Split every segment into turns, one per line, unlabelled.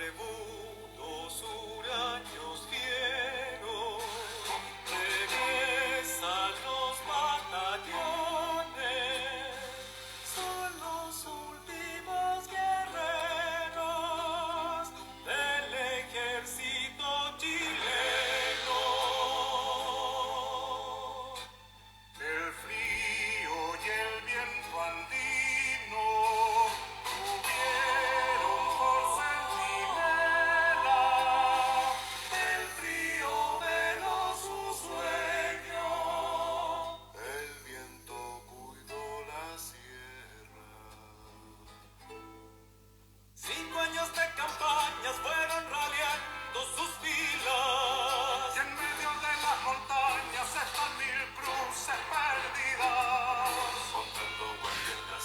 Rebutos huraños fieros, regresan los batallones, son los últimos guerreros del ejército chileno. El frío y el viento andino tuvieron por centinela el frío veló su sueño, el viento cuidó la sierra. 5 años de campañas fueron raleando sus filas, y en medio de las montañas están 1000 cruces perdidas.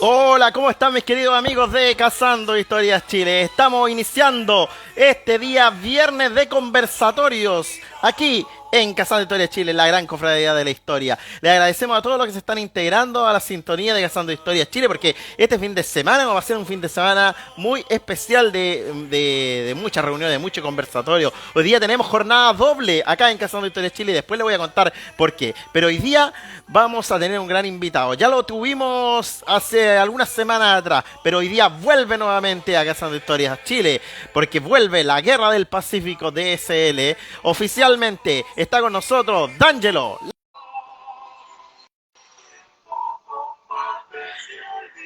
Hola, ¿cómo están mis queridos amigos de Cazando Historias Chile? Estamos iniciando este día viernes de conversatorios aquí en Cazando Historias Chile, la gran cofradía de la historia. Le agradecemos a todos los que se están integrando a la sintonía de Cazando Historias Chile, porque este fin de semana va a ser un fin de semana muy especial de muchas reuniones, de mucho conversatorio. Hoy día tenemos jornada doble acá en Cazando Historias Chile y después le voy a contar por qué. Pero hoy día vamos a tener un gran invitado. Ya lo tuvimos hace algunas semanas atrás, pero hoy día vuelve nuevamente a Cazando Historias Chile, porque vuelve la Guerra del Pacífico DSL. Oficialmente está con nosotros D'Angelo.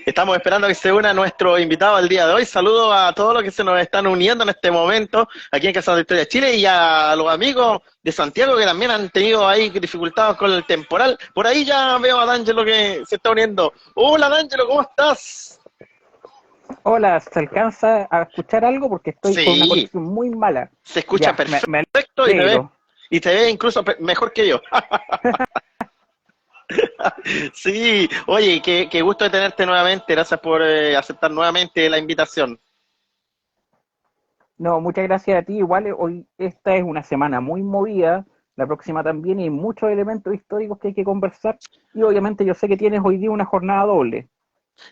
Estamos esperando que se una nuestro invitado el día de hoy. Saludos a todos los que se nos están uniendo en este momento aquí en Cazando Historias Chile y a los amigos de Santiago que también han tenido ahí dificultades con el temporal. Por ahí ya veo a D'Angelo que se está uniendo. Hola D'Angelo, ¿cómo estás?
Hola, ¿se alcanza a escuchar algo? Porque estoy con una
Sí,
conexión muy mala.
se escucha
Ya, me
perfecto
alegro.
y te ve incluso mejor que yo. Sí, oye, qué gusto de tenerte nuevamente. Gracias por aceptar nuevamente la invitación.
No, muchas gracias a ti. Igual hoy esta es una semana muy movida, la próxima también, y hay muchos elementos históricos que hay que conversar. Y obviamente yo sé que tienes hoy día una jornada doble.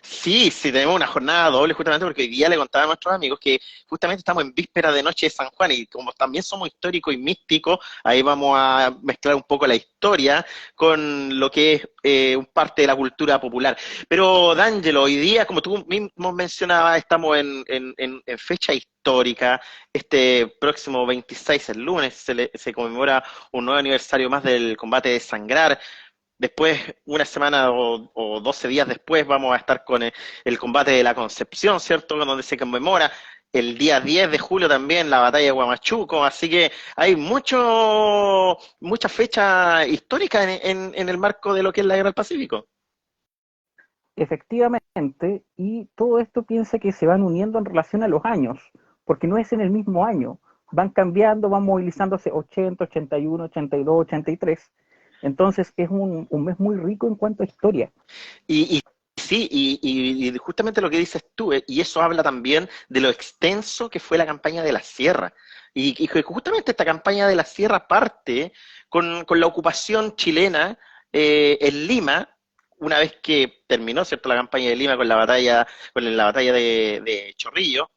Sí, sí, tenemos una jornada doble justamente porque hoy día le contaba a nuestros amigos que justamente estamos en víspera de Noche de San Juan y como también somos históricos y místicos, ahí vamos a mezclar un poco la historia con lo que es un parte de la cultura popular. Pero D'Angelo, hoy día, como tú mismo mencionabas, estamos en fecha histórica. Este próximo 26, el lunes, se conmemora un nuevo aniversario más del combate de Sangrar. Después, una semana o 12 días después, vamos a estar con el combate de la Concepción, ¿cierto? Donde se conmemora el día 10 de julio también la batalla de Huamachuco. Así que hay mucha fecha histórica en el marco de lo que es la Guerra del Pacífico.
Efectivamente, y todo esto piensa que se van uniendo en relación a los años, porque no es en el mismo año. Van cambiando, van movilizándose 80, 81, 82, 83. Entonces es un mes muy rico en cuanto a historia.
Y sí, y justamente lo que dices tú, y eso habla también de lo extenso que fue la campaña de la Sierra. Y que justamente esta campaña de la Sierra parte con la ocupación chilena en Lima, una vez que terminó, ¿cierto?, la campaña de Lima con la batalla de Chorrillo,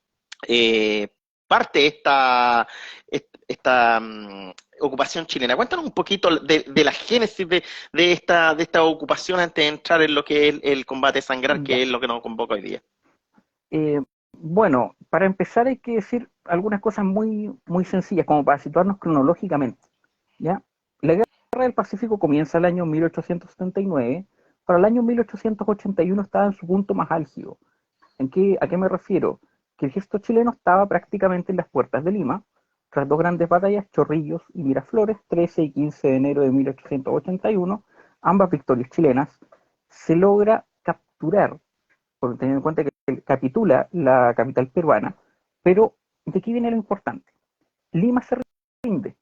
eh, parte esta ocupación chilena. Cuéntanos un poquito de la génesis de esta ocupación antes de entrar en lo que es el combate sangrar, que
Ya.
es lo que nos convoca hoy día.
Bueno, para empezar hay que decir algunas cosas muy, muy sencillas, como para situarnos cronológicamente. ¿Ya? La Guerra del Pacífico comienza el año 1879. Para el año 1881 estaba en su punto más álgido. ¿A qué me refiero? Que el ejército chileno estaba prácticamente en las puertas de Lima, tras dos grandes batallas, Chorrillos y Miraflores, 13 y 15 de enero de 1881, ambas victorias chilenas. Se logra capturar, por tener en cuenta que capitula la capital peruana, pero de aquí viene lo importante. Lima se rinde,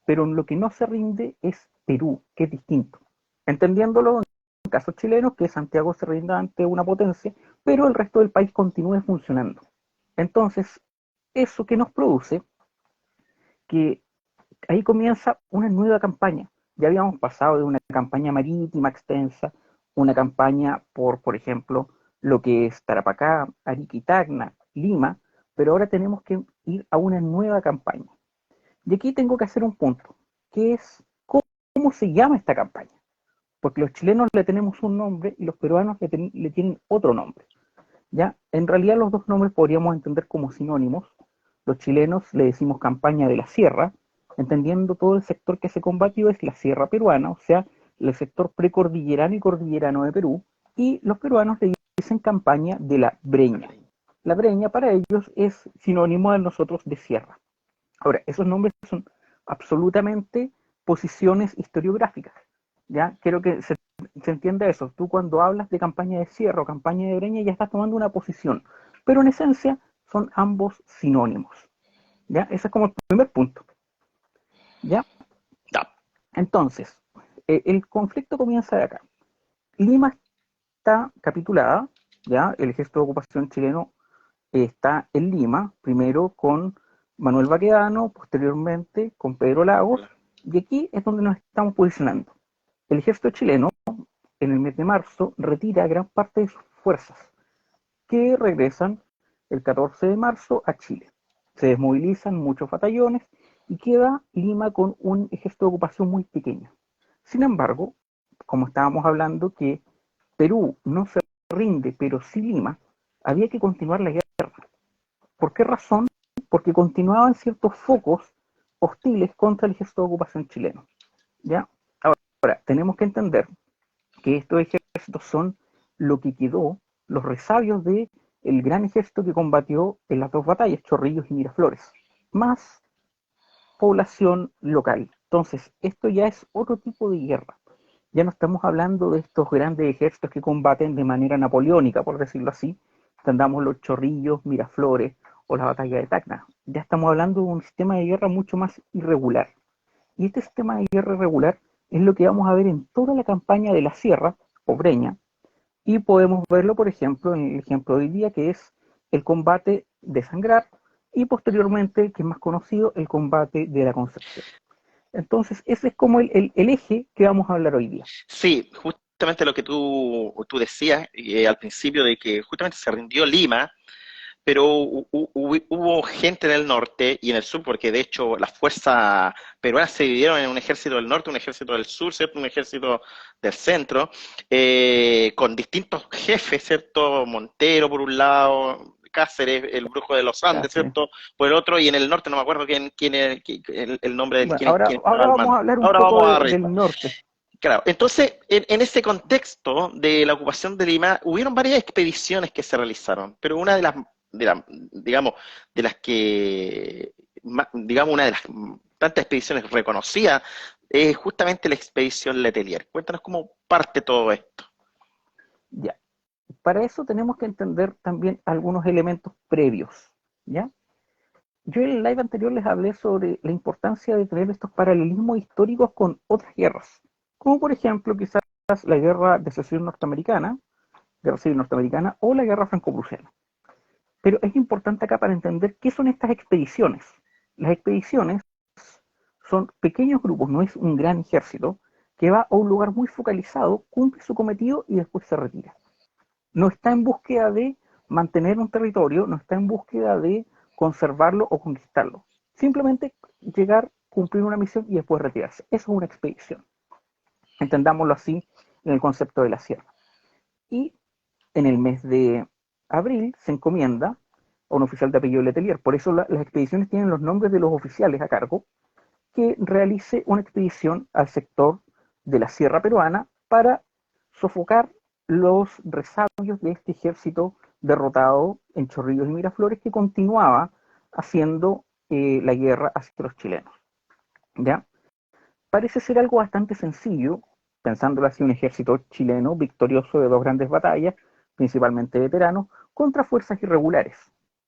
pero en lo que no se rinde es Perú, que es distinto. Entendiéndolo en casos chilenos, que Santiago se rinda ante una potencia, pero el resto del país continúe funcionando. Entonces, eso que nos produce que ahí comienza una nueva campaña. Ya habíamos pasado de una campaña marítima extensa, una campaña por ejemplo, lo que es Tarapacá, Arica y Tacna, Lima, pero ahora tenemos que ir a una nueva campaña. Y aquí tengo que hacer un punto, que es cómo se llama esta campaña. Porque los chilenos le tenemos un nombre y los peruanos le tienen otro nombre. ¿Ya? En realidad los dos nombres podríamos entender como sinónimos. Los chilenos le decimos campaña de la sierra, entendiendo todo el sector que se combatió es la sierra peruana, o sea, el sector precordillerano y cordillerano de Perú, y los peruanos le dicen campaña de la Breña. La Breña para ellos es sinónimo de nosotros de sierra. Ahora, esos nombres son absolutamente posiciones historiográficas. ¿Ya? Quiero que se entienda eso. Tú cuando hablas de campaña de sierra o campaña de Breña ya estás tomando una posición, pero en esencia son ambos sinónimos. ¿Ya? Ese es como el primer punto. ¿Ya?
Ya.
Entonces, el conflicto comienza de acá. Lima está capitulada, ¿ya? El ejército de ocupación chileno está en Lima, primero con Manuel Baquedano, posteriormente con Pedro Lagos, y aquí es donde nos estamos posicionando. El ejército chileno, en el mes de marzo, retira gran parte de sus fuerzas, que regresan el 14 de marzo a Chile. Se desmovilizan muchos batallones y queda Lima con un ejército de ocupación muy pequeño. Sin embargo, como estábamos hablando que Perú no se rinde, pero sí Lima, había que continuar la guerra. ¿Por qué razón? Porque continuaban ciertos focos hostiles contra el ejército de ocupación chileno. ¿Ya? Ahora, tenemos que entender que estos ejércitos son lo que quedó, los resabios de el gran ejército que combatió en las dos batallas, Chorrillos y Miraflores, más población local. Entonces, esto ya es otro tipo de guerra. Ya no estamos hablando de estos grandes ejércitos que combaten de manera napoleónica, por decirlo así, tendamos los Chorrillos, Miraflores o la batalla de Tacna. Ya estamos hablando de un sistema de guerra mucho más irregular. Y este sistema de guerra irregular es lo que vamos a ver en toda la campaña de la Sierra, o Breña, y podemos verlo, por ejemplo, en el ejemplo de hoy día, que es el combate de Sangrar, y posteriormente, que es más conocido, el combate de la Concepción. Entonces, ese es como el eje que vamos a hablar hoy día.
Sí, justamente lo que tú decías al principio de que justamente se rindió Lima, pero hubo gente en el norte y en el sur, porque de hecho las fuerzas peruanas se dividieron en un ejército del norte, un ejército del sur, ¿cierto? Un ejército del centro, con distintos jefes, ¿cierto? Montero por un lado, Cáceres, el brujo de los Andes,
Cáceres.
¿cierto? Por el otro, y en el norte no me acuerdo el nombre del
Bueno,
quién
ahora
estaba al
vamos
mando.
a hablar un
Ahora
poco
vamos a reír.
del norte.
Claro, entonces, en ese contexto de la ocupación de Lima, hubieron varias expediciones que se realizaron, pero una digamos, de las que, digamos, una de las tantas expediciones reconocidas es justamente la expedición Letelier. Cuéntanos cómo parte todo esto.
Ya. Para eso tenemos que entender también algunos elementos previos, ¿ya? Yo en el live anterior les hablé sobre la importancia de tener estos paralelismos históricos con otras guerras, como por ejemplo quizás la guerra de secesión norteamericana, guerra civil norteamericana, o la guerra franco-prusiana. Pero es importante acá para entender qué son estas expediciones. Las expediciones son pequeños grupos, no es un gran ejército, que va a un lugar muy focalizado, cumple su cometido y después se retira. No está en búsqueda de mantener un territorio, no está en búsqueda de conservarlo o conquistarlo. Simplemente llegar, cumplir una misión y después retirarse. Eso es una expedición. Entendámoslo así en el concepto de la sierra. Y en el mes de abril se encomienda a un oficial de apellido Letelier. Por eso las expediciones tienen los nombres de los oficiales a cargo, que realice una expedición al sector de la sierra peruana para sofocar los resabios de este ejército derrotado en Chorrillos y Miraflores que continuaba haciendo la guerra hacia los chilenos. ¿Ya? Parece ser algo bastante sencillo, pensándolo así, un ejército chileno victorioso de dos grandes batallas, principalmente veteranos, contra fuerzas irregulares.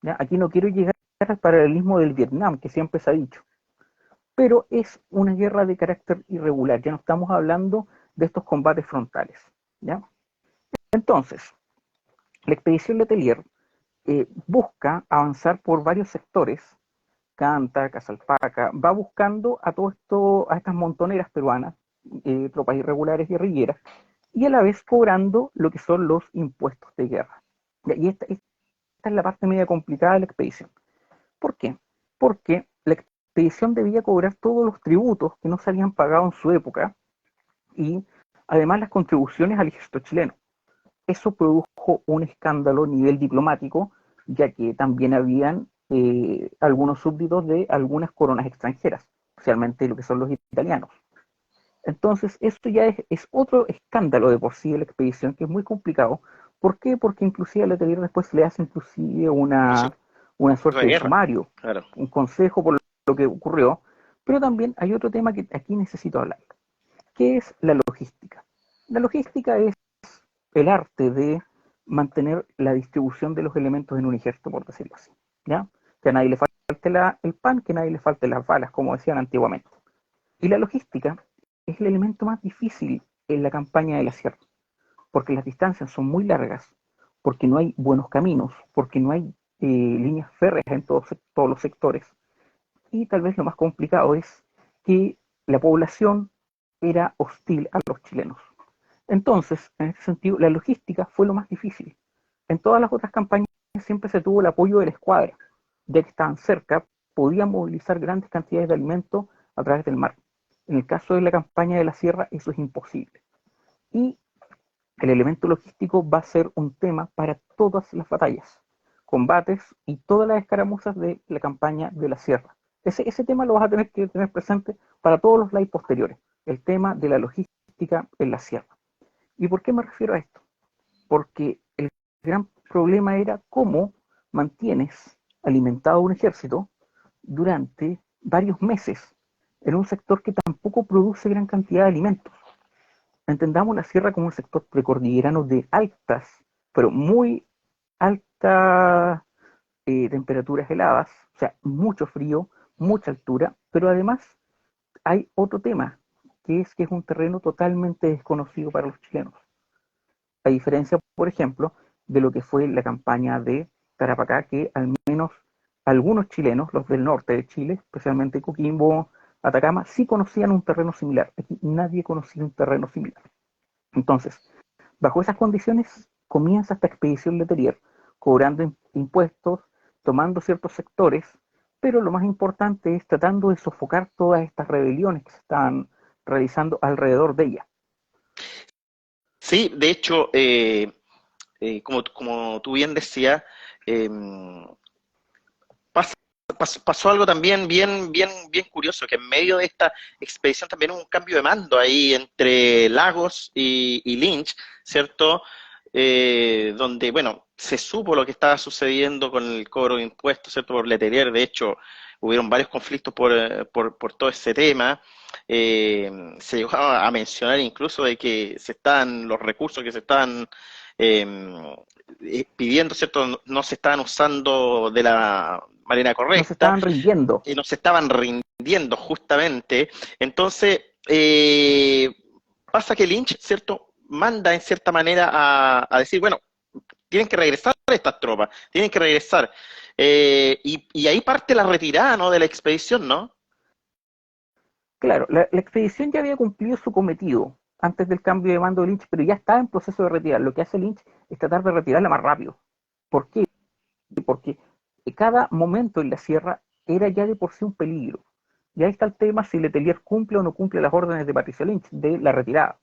¿Ya? Aquí no quiero llegar al paralelismo del Vietnam, que siempre se ha dicho, pero es una guerra de carácter irregular, ya no estamos hablando de estos combates frontales. ¿Ya? Entonces, la expedición Letelier busca avanzar por varios sectores, Canta, Casalpaca, va buscando a todo esto, a estas montoneras peruanas, tropas irregulares guerrilleras, y a la vez cobrando lo que son los impuestos de guerra. Y esta es la parte media complicada de la expedición. ¿Por qué? Porque la expedición debía cobrar todos los tributos que no se habían pagado en su época y además las contribuciones al ejército chileno. Eso produjo un escándalo a nivel diplomático, ya que también habían algunos súbditos de algunas coronas extranjeras, especialmente lo que son los italianos. Entonces, esto ya es otro escándalo de por sí de la expedición, que es muy complicado. ¿Por qué? Porque inclusive a Letelier después le hace inclusive
Proceso
una
de
suerte de
guerra,
sumario,
claro.
un consejo por lo que ocurrió. Pero también hay otro tema que aquí necesito hablar, que es la logística. La logística es el arte de mantener la distribución de los elementos en un ejército, por decirlo así, ¿ya? Que a nadie le falte el pan, que a nadie le falte las balas, como decían antiguamente. Y la logística es el elemento más difícil en la campaña de la sierra, porque las distancias son muy largas, porque no hay buenos caminos, porque no hay líneas férreas en todos los sectores. Y tal vez lo más complicado es que la población era hostil a los chilenos. Entonces, en ese sentido, la logística fue lo más difícil. En todas las otras campañas siempre se tuvo el apoyo de la escuadra, ya que estaban cerca, podían movilizar grandes cantidades de alimentos a través del mar. En el caso de la campaña de la sierra, eso es imposible. Y el elemento logístico va a ser un tema para todas las batallas, combates y todas las escaramuzas de la campaña de la sierra. Ese tema lo vas a tener que tener presente para todos los lives posteriores, el tema de la logística en la sierra. ¿Y por qué me refiero a esto? Porque el gran problema era cómo mantienes alimentado un ejército durante varios meses en un sector que tampoco produce gran cantidad de alimentos. Entendamos la sierra como un sector precordillerano de altas, pero muy altas temperaturas heladas, o sea, mucho frío, mucha altura, pero además hay otro tema, que es un terreno totalmente desconocido para los chilenos. A diferencia, por ejemplo, de lo que fue la campaña de Tarapacá, que al menos algunos chilenos, los del norte de Chile, especialmente Coquimbo, Atacama, sí conocían un terreno similar. Aquí nadie conocía un terreno similar. Entonces, bajo esas condiciones comienza esta expedición Letelier, cobrando impuestos, tomando ciertos sectores, pero lo más importante es tratando de sofocar todas estas rebeliones que se están realizando alrededor de ella.
Sí, de hecho, como tú bien decías, eh, pasó algo también bien curioso, que en medio de esta expedición también hubo un cambio de mando ahí entre Lagos y Lynch, ¿cierto? Donde, bueno, se supo lo que estaba sucediendo con el cobro de impuestos, ¿cierto? Por Letelier, de hecho, hubieron varios conflictos por todo ese tema. Se llegó a mencionar incluso de que los recursos que se estaban pidiendo, ¿cierto? No se estaban usando de la manera
No se
correcta,
estaban rindiendo.
y no se estaban rindiendo justamente. Entonces, pasa que Lynch, ¿cierto? Manda en cierta manera a decir, bueno, tienen que regresar estas tropas, tienen que regresar. Y ahí parte la retirada, ¿no? De la expedición, ¿no?
Claro, la expedición ya había cumplido su cometido antes del cambio de mando de Lynch, pero ya estaba en proceso de retirar. Lo que hace Lynch es tratar de retirarla más rápido. ¿Por qué? Porque cada momento en la sierra era ya de por sí un peligro. Y ahí está el tema si Letelier cumple o no cumple las órdenes de Patricio Lynch de la retirada.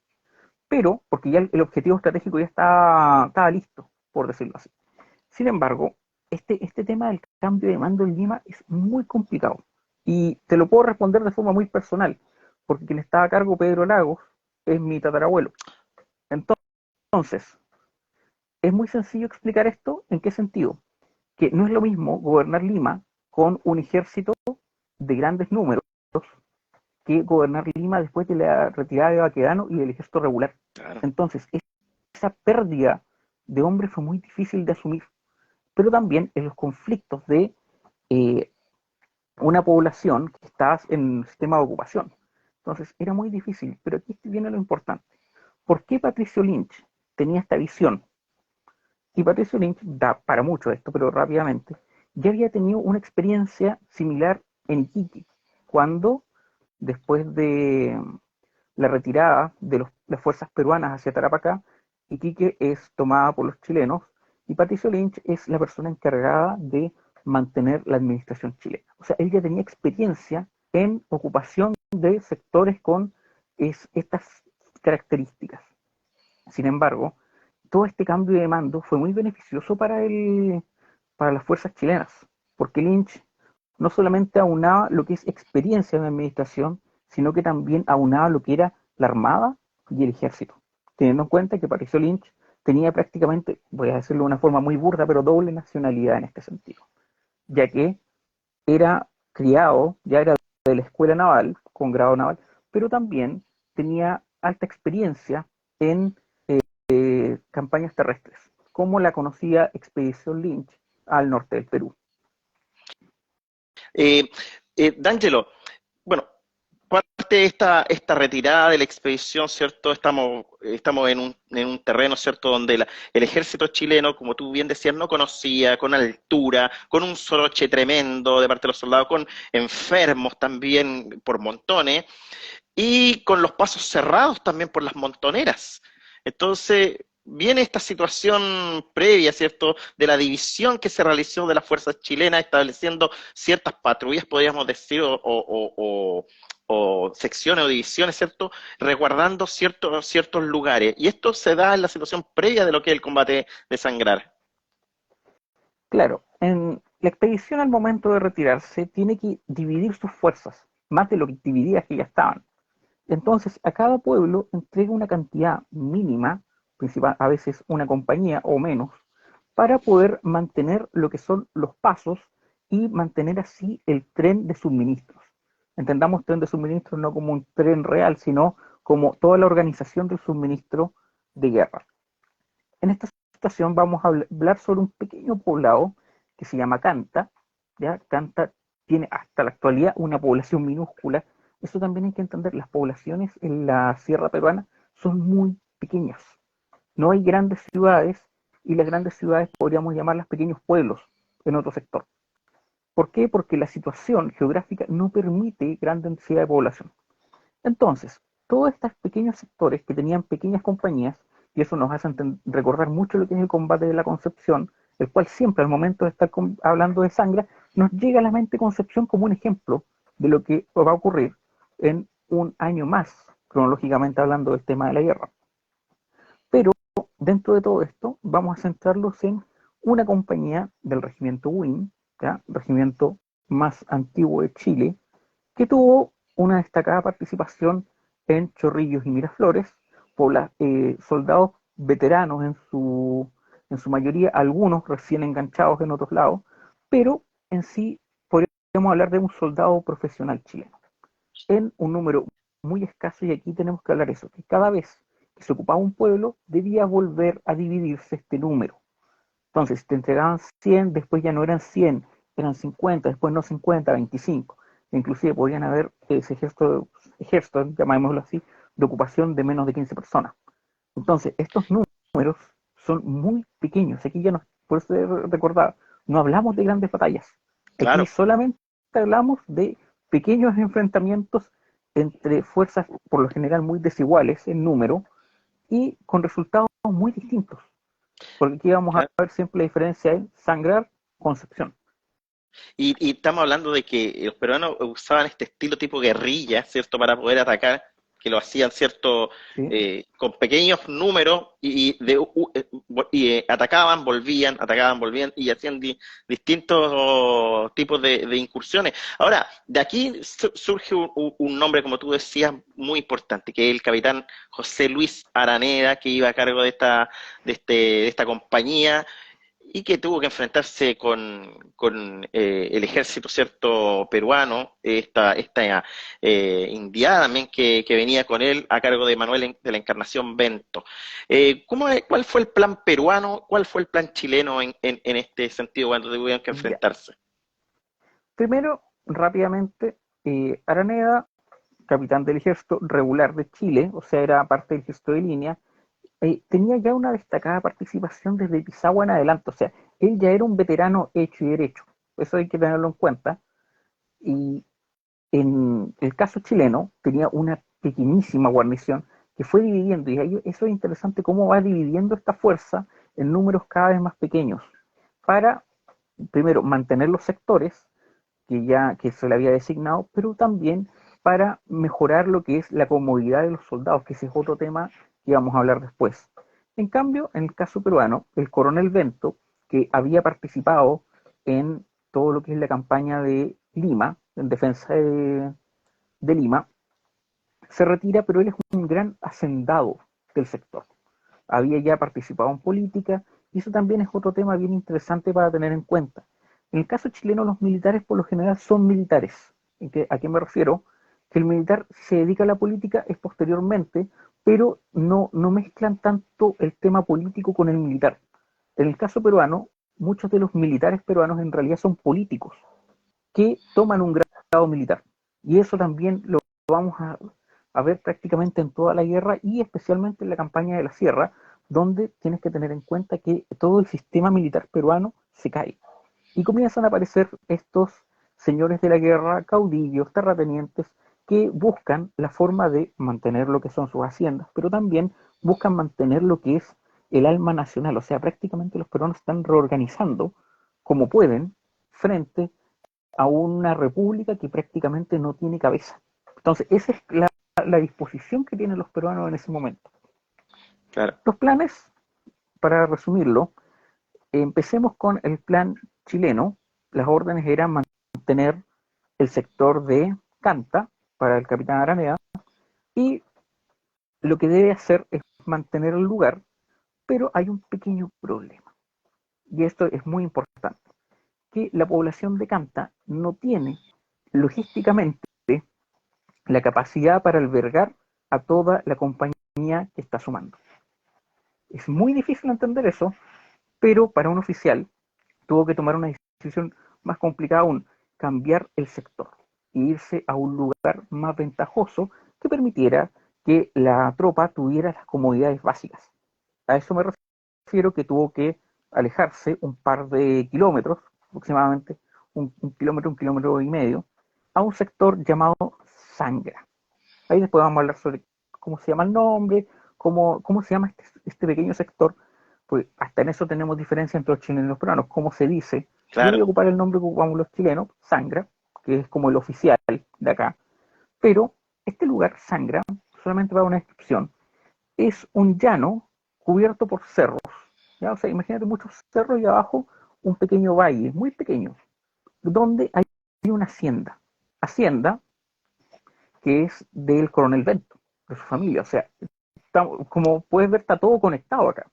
Pero, porque ya el objetivo estratégico ya estaba listo, por decirlo así. Sin embargo, este tema del cambio de mando en Lima es muy complicado. Y te lo puedo responder de forma muy personal, porque quien estaba a cargo, Pedro Lagos, es mi tatarabuelo. Entonces, es muy sencillo explicar esto. ¿En qué sentido? Que no es lo mismo gobernar Lima con un ejército de grandes números que gobernar Lima después de la retirada de Baquedano y del ejército regular.
Claro.
Entonces, esa pérdida de hombres fue muy difícil de asumir, pero también en los conflictos de eh, una población que estaba en el sistema de ocupación. Entonces, era muy difícil, pero aquí viene lo importante. ¿Por qué Patricio Lynch tenía esta visión? Y Patricio Lynch da para mucho esto, pero rápidamente, ya había tenido una experiencia similar en Iquique, cuando después de la retirada de las fuerzas peruanas hacia Tarapacá, Iquique es tomada por los chilenos y Patricio Lynch es la persona encargada de mantener la administración chilena. O sea, él ya tenía experiencia en ocupación de sectores con estas características. Sin embargo, todo este cambio de mando fue muy beneficioso para las fuerzas chilenas, porque Lynch no solamente aunaba lo que es experiencia en la administración, sino que también aunaba lo que era la Armada y el Ejército, teniendo en cuenta que Patricio Lynch tenía prácticamente, voy a decirlo de una forma muy burda, pero doble nacionalidad en este sentido, ya que era criado, ya era de la escuela naval, con grado naval, pero también tenía alta experiencia en campañas terrestres, como la conocida Expedición Lynch al norte del Perú.
D'Angelo, bueno, parte de esta retirada de la expedición, ¿cierto? Estamos en un terreno, ¿cierto?, donde el ejército chileno, como tú bien decías, no conocía, con altura, con un soroche tremendo de parte de los soldados, con enfermos también por montones, y con los pasos cerrados también por las montoneras. Entonces, viene esta situación previa, ¿cierto?, de la división que se realizó de las fuerzas chilenas, estableciendo ciertas patrullas, podríamos decir, o secciones o divisiones, ¿cierto?, resguardando ciertos lugares. Y esto se da en la situación previa de lo que es el combate de Sangrar.
Claro, en la expedición al momento de retirarse tiene que dividir sus fuerzas, más de lo que divididas que ya estaban. Entonces, a cada pueblo entrega una cantidad mínima, principal, a veces una compañía o menos, para poder mantener lo que son los pasos y mantener así el tren de suministros. Entendamos tren de suministros no como un tren real, sino como toda la organización del suministro de guerra. En esta situación vamos a hablar sobre un pequeño poblado que se llama Canta. ¿Ya? Canta tiene hasta la actualidad una población minúscula. Eso también hay que entender, las poblaciones en la sierra peruana son muy pequeñas. No hay grandes ciudades, y las grandes ciudades podríamos llamarlas pequeños pueblos en otro sector. ¿Por qué? Porque la situación geográfica no permite gran densidad de población. Entonces, todos estos pequeños sectores que tenían pequeñas compañías, y eso nos hace recordar mucho lo que es el combate de la Concepción, el cual siempre al momento de estar hablando de Sangra, nos llega a la mente Concepción como un ejemplo de lo que va a ocurrir en un año más, cronológicamente hablando del tema de la guerra. Pero dentro de todo esto, vamos a centrarlos en una compañía del regimiento Win, ¿ya? Regimiento más antiguo de Chile, que tuvo una destacada participación en Chorrillos y Miraflores, soldados veteranos en su mayoría, algunos recién enganchados en otros lados, pero en sí podríamos hablar de un soldado profesional chileno, en un número muy escaso, y aquí tenemos que hablar eso, que cada vez que se ocupaba un pueblo, debía volver a dividirse este número. Entonces, si te entregaban 100, después ya no eran 100, eran 50, después no 50, 25. Inclusive podían haber ese ejército, llamémoslo así, de ocupación de menos de 15 personas. Entonces, estos números son muy pequeños. Aquí ya no, por eso recordar, no hablamos de grandes batallas.
Claro.
Aquí solamente hablamos de pequeños enfrentamientos entre fuerzas, por lo general muy desiguales en número, y con resultados muy distintos. Porque aquí vamos a ver siempre la diferencia en Sangrar, Concepción.
Y estamos hablando de que los peruanos usaban este estilo tipo guerrilla, ¿cierto?, para poder atacar, que lo hacían, ¿cierto?,
¿Sí?
Con pequeños números y atacaban, volvían, y hacían distintos tipos de incursiones. Ahora, de aquí surge un nombre, como tú decías, muy importante, que es el capitán José Luis Araneda, que iba a cargo de esta compañía, y que tuvo que enfrentarse con el ejército, ¿cierto?, peruano, esta indiada también que venía con él a cargo de Manuel de la Encarnación Bento. ¿Cuál fue el plan peruano, cuál fue el plan chileno en este sentido cuando tuvieron que enfrentarse?
Primero, rápidamente, Araneda, capitán del ejército regular de Chile, o sea, era parte del ejército de línea, tenía ya una destacada participación desde Pisagua en adelante, o sea, él ya era un veterano hecho y derecho, eso hay que tenerlo en cuenta. Y en el caso chileno tenía una pequeñísima guarnición que fue dividiendo, y ahí eso es interesante cómo va dividiendo esta fuerza en números cada vez más pequeños para primero, mantener los sectores que se le había designado, pero también para mejorar lo que es la comodidad de los soldados, que ese es otro tema que vamos a hablar después. En cambio, en el caso peruano, el coronel Bento, que había participado en todo lo que es la campaña de Lima, en defensa de Lima, se retira, pero él es un gran hacendado del sector. Había ya participado en política, y eso también es otro tema bien interesante para tener en cuenta. En el caso chileno, los militares por lo general son militares. ¿A qué me refiero? Que el militar se dedica a la política es posteriormente, pero no mezclan tanto el tema político con el militar. En el caso peruano, muchos de los militares peruanos en realidad son políticos que toman un grado militar. Y eso también lo vamos a ver prácticamente en toda la guerra y especialmente en la campaña de la Sierra, donde tienes que tener en cuenta que todo el sistema militar peruano se cae. Y comienzan a aparecer estos señores de la guerra, caudillos, terratenientes, que buscan la forma de mantener lo que son sus haciendas, pero también buscan mantener lo que es el alma nacional. O sea, prácticamente los peruanos están reorganizando como pueden frente a una república que prácticamente no tiene cabeza. Entonces, esa es la disposición que tienen los peruanos en ese momento.
Claro.
Los planes, para resumirlo, empecemos con el plan chileno. Las órdenes eran mantener el sector de Canta para el capitán Araneda, y lo que debe hacer es mantener el lugar, pero hay un pequeño problema, y esto es muy importante, que la población de Canta no tiene logísticamente la capacidad para albergar a toda la compañía que está sumando. Es muy difícil entender eso, pero para un oficial tuvo que tomar una decisión más complicada aún, cambiar el sector e irse a un lugar más ventajoso que permitiera que la tropa tuviera las comodidades básicas. A eso me refiero, que tuvo que alejarse un par de kilómetros, aproximadamente un kilómetro y medio, a un sector llamado Sangra. Ahí después vamos a hablar sobre cómo se llama el nombre, cómo se llama este pequeño sector, pues hasta en eso tenemos diferencia entre los chilenos y los peruanos, cómo se dice. Yo voy a
Claro.
ocupar el nombre que ocupamos los chilenos, Sangra, que es como el oficial de acá, pero este lugar, Sangra, solamente para una descripción, es un llano cubierto por cerros, ¿ya? O sea, imagínate muchos cerros y abajo un pequeño valle, muy pequeño, donde hay una hacienda que es del coronel Bento, de su familia. O sea, como puedes ver, está todo conectado acá.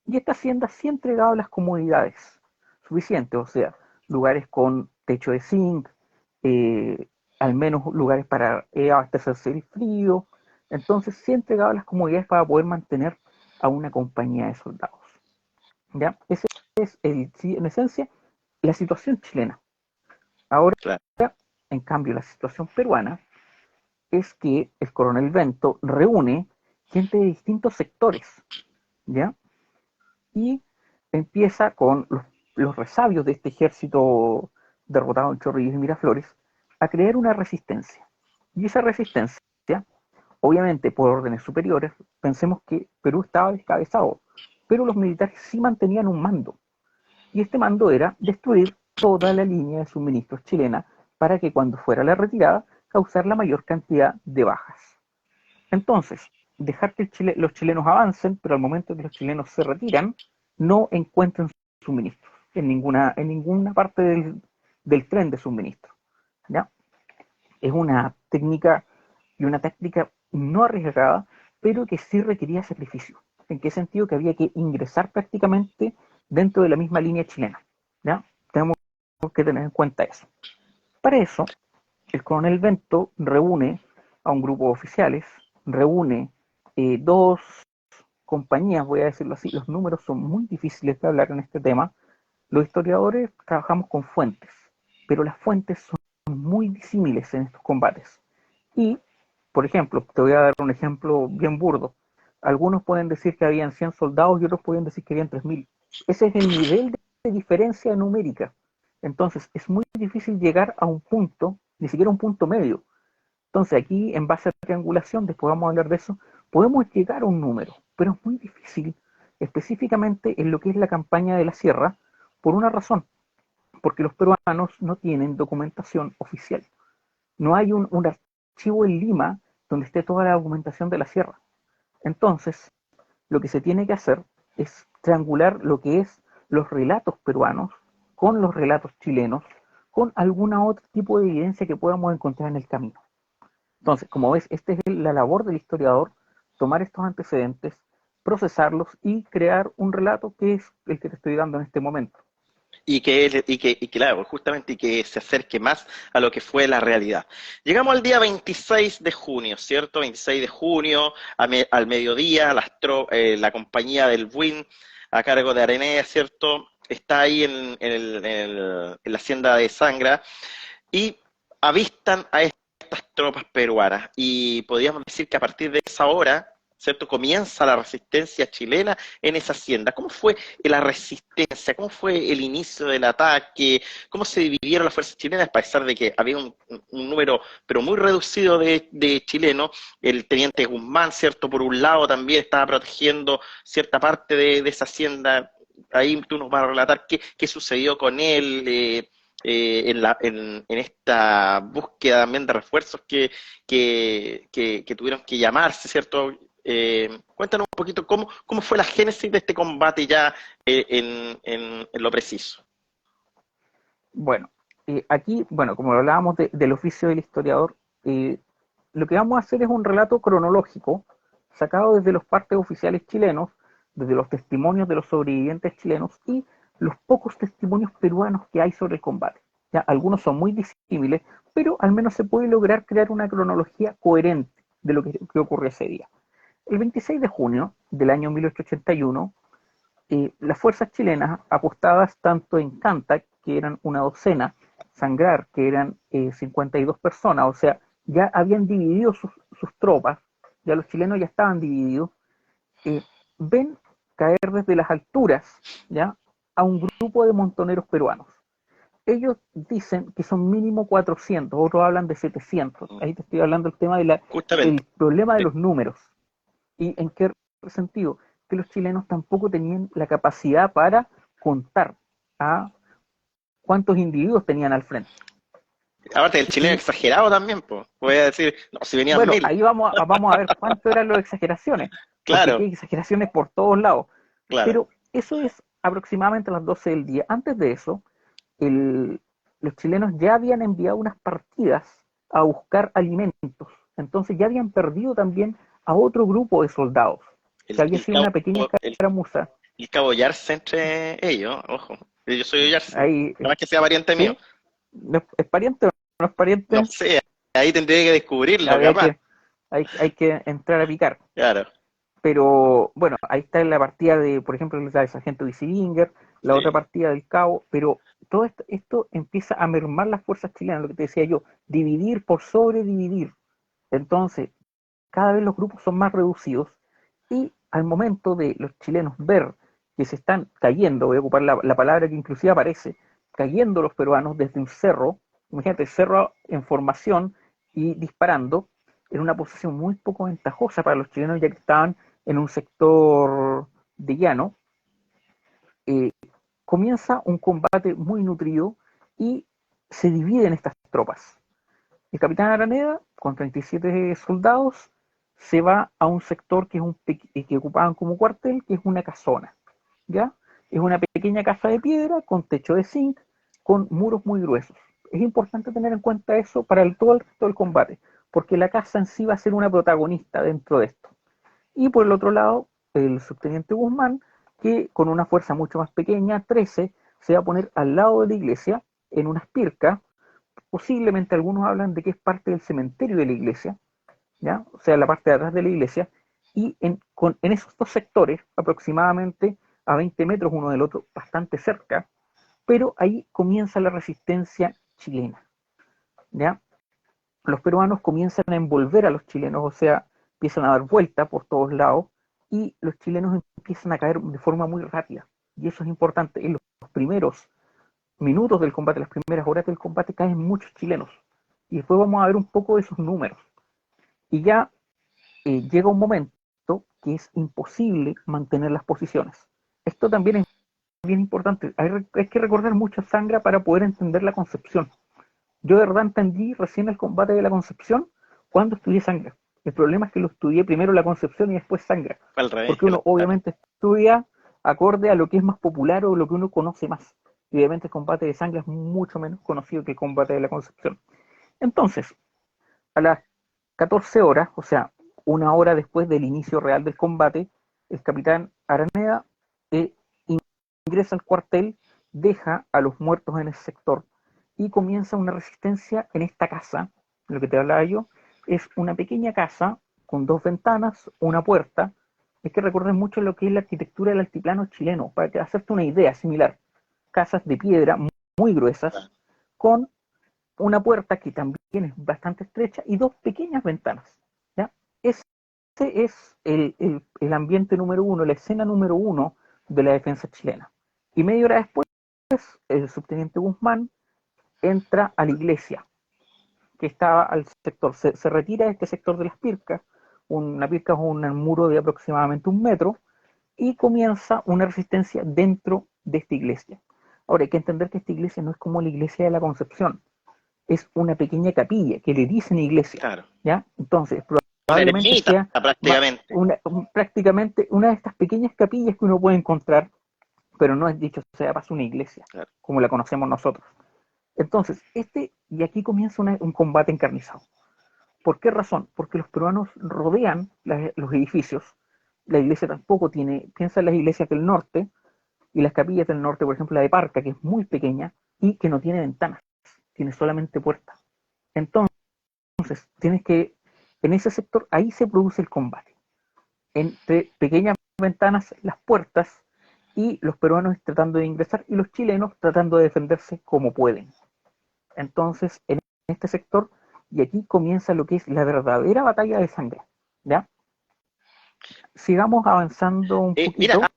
Y esta hacienda sí ha entregado las comodidades suficientes, o sea, lugares con techo de zinc, al menos lugares para abastecerse el frío. Entonces sí ha entregado las comodidades para poder mantener a una compañía de soldados. ¿Ya? Ese es, en esencia, la situación chilena. Ahora,
Claro.
en cambio, la situación peruana es que el coronel Bento reúne gente de distintos sectores, ¿ya? Y empieza con los resabios de este ejército derrotado en Chorrillos y Miraflores a crear una resistencia. Y esa resistencia, obviamente por órdenes superiores, pensemos que Perú estaba descabezado, pero los militares sí mantenían un mando. Y este mando era destruir toda la línea de suministros chilena para que cuando fuera la retirada causar la mayor cantidad de bajas. Entonces, dejar que los chilenos avancen, pero al momento que los chilenos se retiran, no encuentran suministros en ninguna parte del tren de suministro. ¿Ya? Es una técnica y una táctica no arriesgada, pero que sí requería sacrificio. ¿En qué sentido? Que había que ingresar prácticamente dentro de la misma línea chilena. ¿Ya? Tenemos que tener en cuenta eso. Para eso, el coronel Bento reúne a un grupo de oficiales, reúne dos compañías, voy a decirlo así. Los números son muy difíciles de hablar en este tema. Los historiadores trabajamos con fuentes, pero las fuentes son muy disímiles en estos combates. Y, por ejemplo, te voy a dar un ejemplo bien burdo. Algunos pueden decir que habían 100 soldados y otros pueden decir que habían 3.000. Ese es el nivel de diferencia numérica. Entonces, es muy difícil llegar a un punto, ni siquiera un punto medio. Entonces, aquí, en base a triangulación, después vamos a hablar de eso, podemos llegar a un número, pero es muy difícil, específicamente en lo que es la campaña de la Sierra, por una razón. porque los peruanos no tienen documentación oficial. No hay un archivo en Lima donde esté toda la documentación de la sierra. Entonces, lo que se tiene que hacer es triangular lo que es los relatos peruanos con los relatos chilenos, con alguna otro tipo de evidencia que podamos encontrar en el camino. Entonces, como ves, esta es la labor del historiador, tomar estos antecedentes, procesarlos y crear un relato que es el que te estoy dando en este momento.
Claro, justamente, y que se acerque más a lo que fue la realidad. Llegamos al día 26 de junio, ¿cierto? 26 de junio, al mediodía, la compañía del Buin, a cargo de Arenea, ¿cierto? Está ahí en la hacienda de Sangra, y avistan a estas tropas peruanas. Y podríamos decir que a partir de esa hora, ¿cierto?, comienza la resistencia chilena en esa hacienda. ¿Cómo fue la resistencia? ¿Cómo fue el inicio del ataque? ¿Cómo se dividieron las fuerzas chilenas? A pesar de que había un número, pero muy reducido de chilenos, el teniente Guzmán, ¿cierto?, por un lado también estaba protegiendo cierta parte de esa hacienda. Ahí tú nos vas a relatar qué sucedió con él, en esta búsqueda también de refuerzos que tuvieron que llamarse, ¿cierto? Cuéntanos un poquito cómo fue la génesis de este combate ya en lo preciso.
Bueno, aquí, bueno, como hablábamos del oficio del historiador, lo que vamos a hacer es un relato cronológico sacado desde los partes oficiales chilenos, desde los testimonios de los sobrevivientes chilenos y los pocos testimonios peruanos que hay sobre el combate. Ya, algunos son muy disímiles, pero al menos se puede lograr crear una cronología coherente de lo que ocurrió ese día. El 26 de junio del año 1881, las fuerzas chilenas, apostadas tanto en Canta, que eran una docena, Sangrar, que eran 52 personas, o sea, ya habían dividido sus tropas, ya los chilenos ya estaban divididos, ven caer desde las alturas, ¿ya?, a un grupo de montoneros peruanos. Ellos dicen que son mínimo 400, otros hablan de 700. Ahí te estoy hablando del tema del problema de los números. ¿Y en qué sentido? Que los chilenos tampoco tenían la capacidad para contar a cuántos individuos tenían al frente.
Aparte, el chileno exagerado también, pues. Voy a decir, no, si venían
bueno,
1000.
Ahí vamos a ver cuánto eran las exageraciones.
Claro.
Porque hay exageraciones por todos lados.
Claro.
Pero eso es aproximadamente a las 12 del día. Antes de eso, los chilenos ya habían enviado unas partidas a buscar alimentos. Entonces ya habían perdido también a otro grupo de soldados. Que había sido una pequeña escaramuza.
El cabo Yarse entre ellos, ojo. Yo soy Yarse.
Ahí,
no es que sea pariente mío.
¿Es pariente o no es pariente?
No sé, ahí tendría que descubrirlo, capaz.
Hay que entrar a picar.
Claro.
Pero, bueno, ahí está la partida de, por ejemplo, la del sargento Disidinger, la otra partida del cabo, pero todo esto empieza a mermar las fuerzas chilenas, lo que te decía yo, dividir por sobredividir. Entonces, cada vez los grupos son más reducidos y al momento de los chilenos ver que se están cayendo, voy a ocupar la palabra que inclusive aparece, cayendo los peruanos desde un cerro, imagínate, cerro en formación y disparando, en una posición muy poco ventajosa para los chilenos, ya que estaban en un sector de llano, comienza un combate muy nutrido y se dividen estas tropas. El capitán Araneda, con 37 soldados, se va a un sector que ocupaban como cuartel, que es una casona, ¿ya? Es una pequeña casa de piedra con techo de zinc, con muros muy gruesos. Es importante tener en cuenta eso para todo el resto del combate, porque la casa en sí va a ser una protagonista dentro de esto. Y por el otro lado, el subteniente Guzmán, que con una fuerza mucho más pequeña, 13, se va a poner al lado de la iglesia, en unas pircas. Posiblemente algunos hablan de que es parte del cementerio de la iglesia, ¿ya? O sea, la parte de atrás de la iglesia, y en esos dos sectores, aproximadamente a 20 metros uno del otro, bastante cerca, pero ahí comienza la resistencia chilena, ¿ya? Los peruanos comienzan a envolver a los chilenos, o sea, empiezan a dar vuelta por todos lados, y los chilenos empiezan a caer de forma muy rápida, y eso es importante. En los primeros minutos del combate, las primeras horas del combate, caen muchos chilenos, y después vamos a ver un poco de esos números, y ya llega un momento que es imposible mantener las posiciones. Esto también es bien importante. Hay que recordar mucho Sangra para poder entender la Concepción. Yo de verdad entendí recién el combate de la Concepción cuando estudié Sangra. El problema es que lo estudié primero la Concepción y después Sangra.
Al revés,
Porque uno
claro.
obviamente estudia acorde a lo que es más popular o lo que uno conoce más. Y obviamente el combate de Sangra es mucho menos conocido que el combate de la Concepción. Entonces, a las 14 horas, o sea, una hora después del inicio real del combate, el capitán Araneda eh, ingresa al cuartel, deja a los muertos en ese sector y comienza una resistencia en esta casa. Lo que te hablaba yo es una pequeña casa con dos ventanas, una puerta. Es que recuerden mucho lo que es la arquitectura del altiplano chileno, para que hacerte una idea similar. Casas de piedra muy gruesas, con una puerta que también es bastante estrecha y dos pequeñas ventanas. ¿Ya? Ese es el ambiente número uno, la escena número uno de la defensa chilena. Y media hora después, el subteniente Guzmán entra a la iglesia, que estaba al sector, se retira de este sector de las Pircas. Una pirca es un muro de aproximadamente 1 metro, y comienza una resistencia dentro de esta iglesia. Ahora hay que entender que esta iglesia no es como la iglesia de la Concepción, es una pequeña capilla que le dicen iglesia,
Claro.
¿ya? Entonces,
Una
probablemente
ermita,
sea
prácticamente.
prácticamente una de estas pequeñas capillas que uno puede encontrar, pero no es dicho sea paso una iglesia,
Claro.
como la conocemos nosotros. Entonces, y aquí comienza un combate encarnizado. ¿Por qué razón? Porque los peruanos rodean los edificios. La iglesia tampoco tiene, piensa en las iglesias del norte y las capillas del norte, por ejemplo la de Parca, que es muy pequeña y que no tiene ventanas, tiene solamente puertas. Entonces, tienes que, en ese sector, ahí se produce el combate. Entre pequeñas ventanas, las puertas, y los peruanos tratando de ingresar y los chilenos tratando de defenderse como pueden. Entonces, en este sector, y aquí comienza lo que es la verdadera batalla de sangre. ¿Ya? Sigamos avanzando un
Mira,
poquito.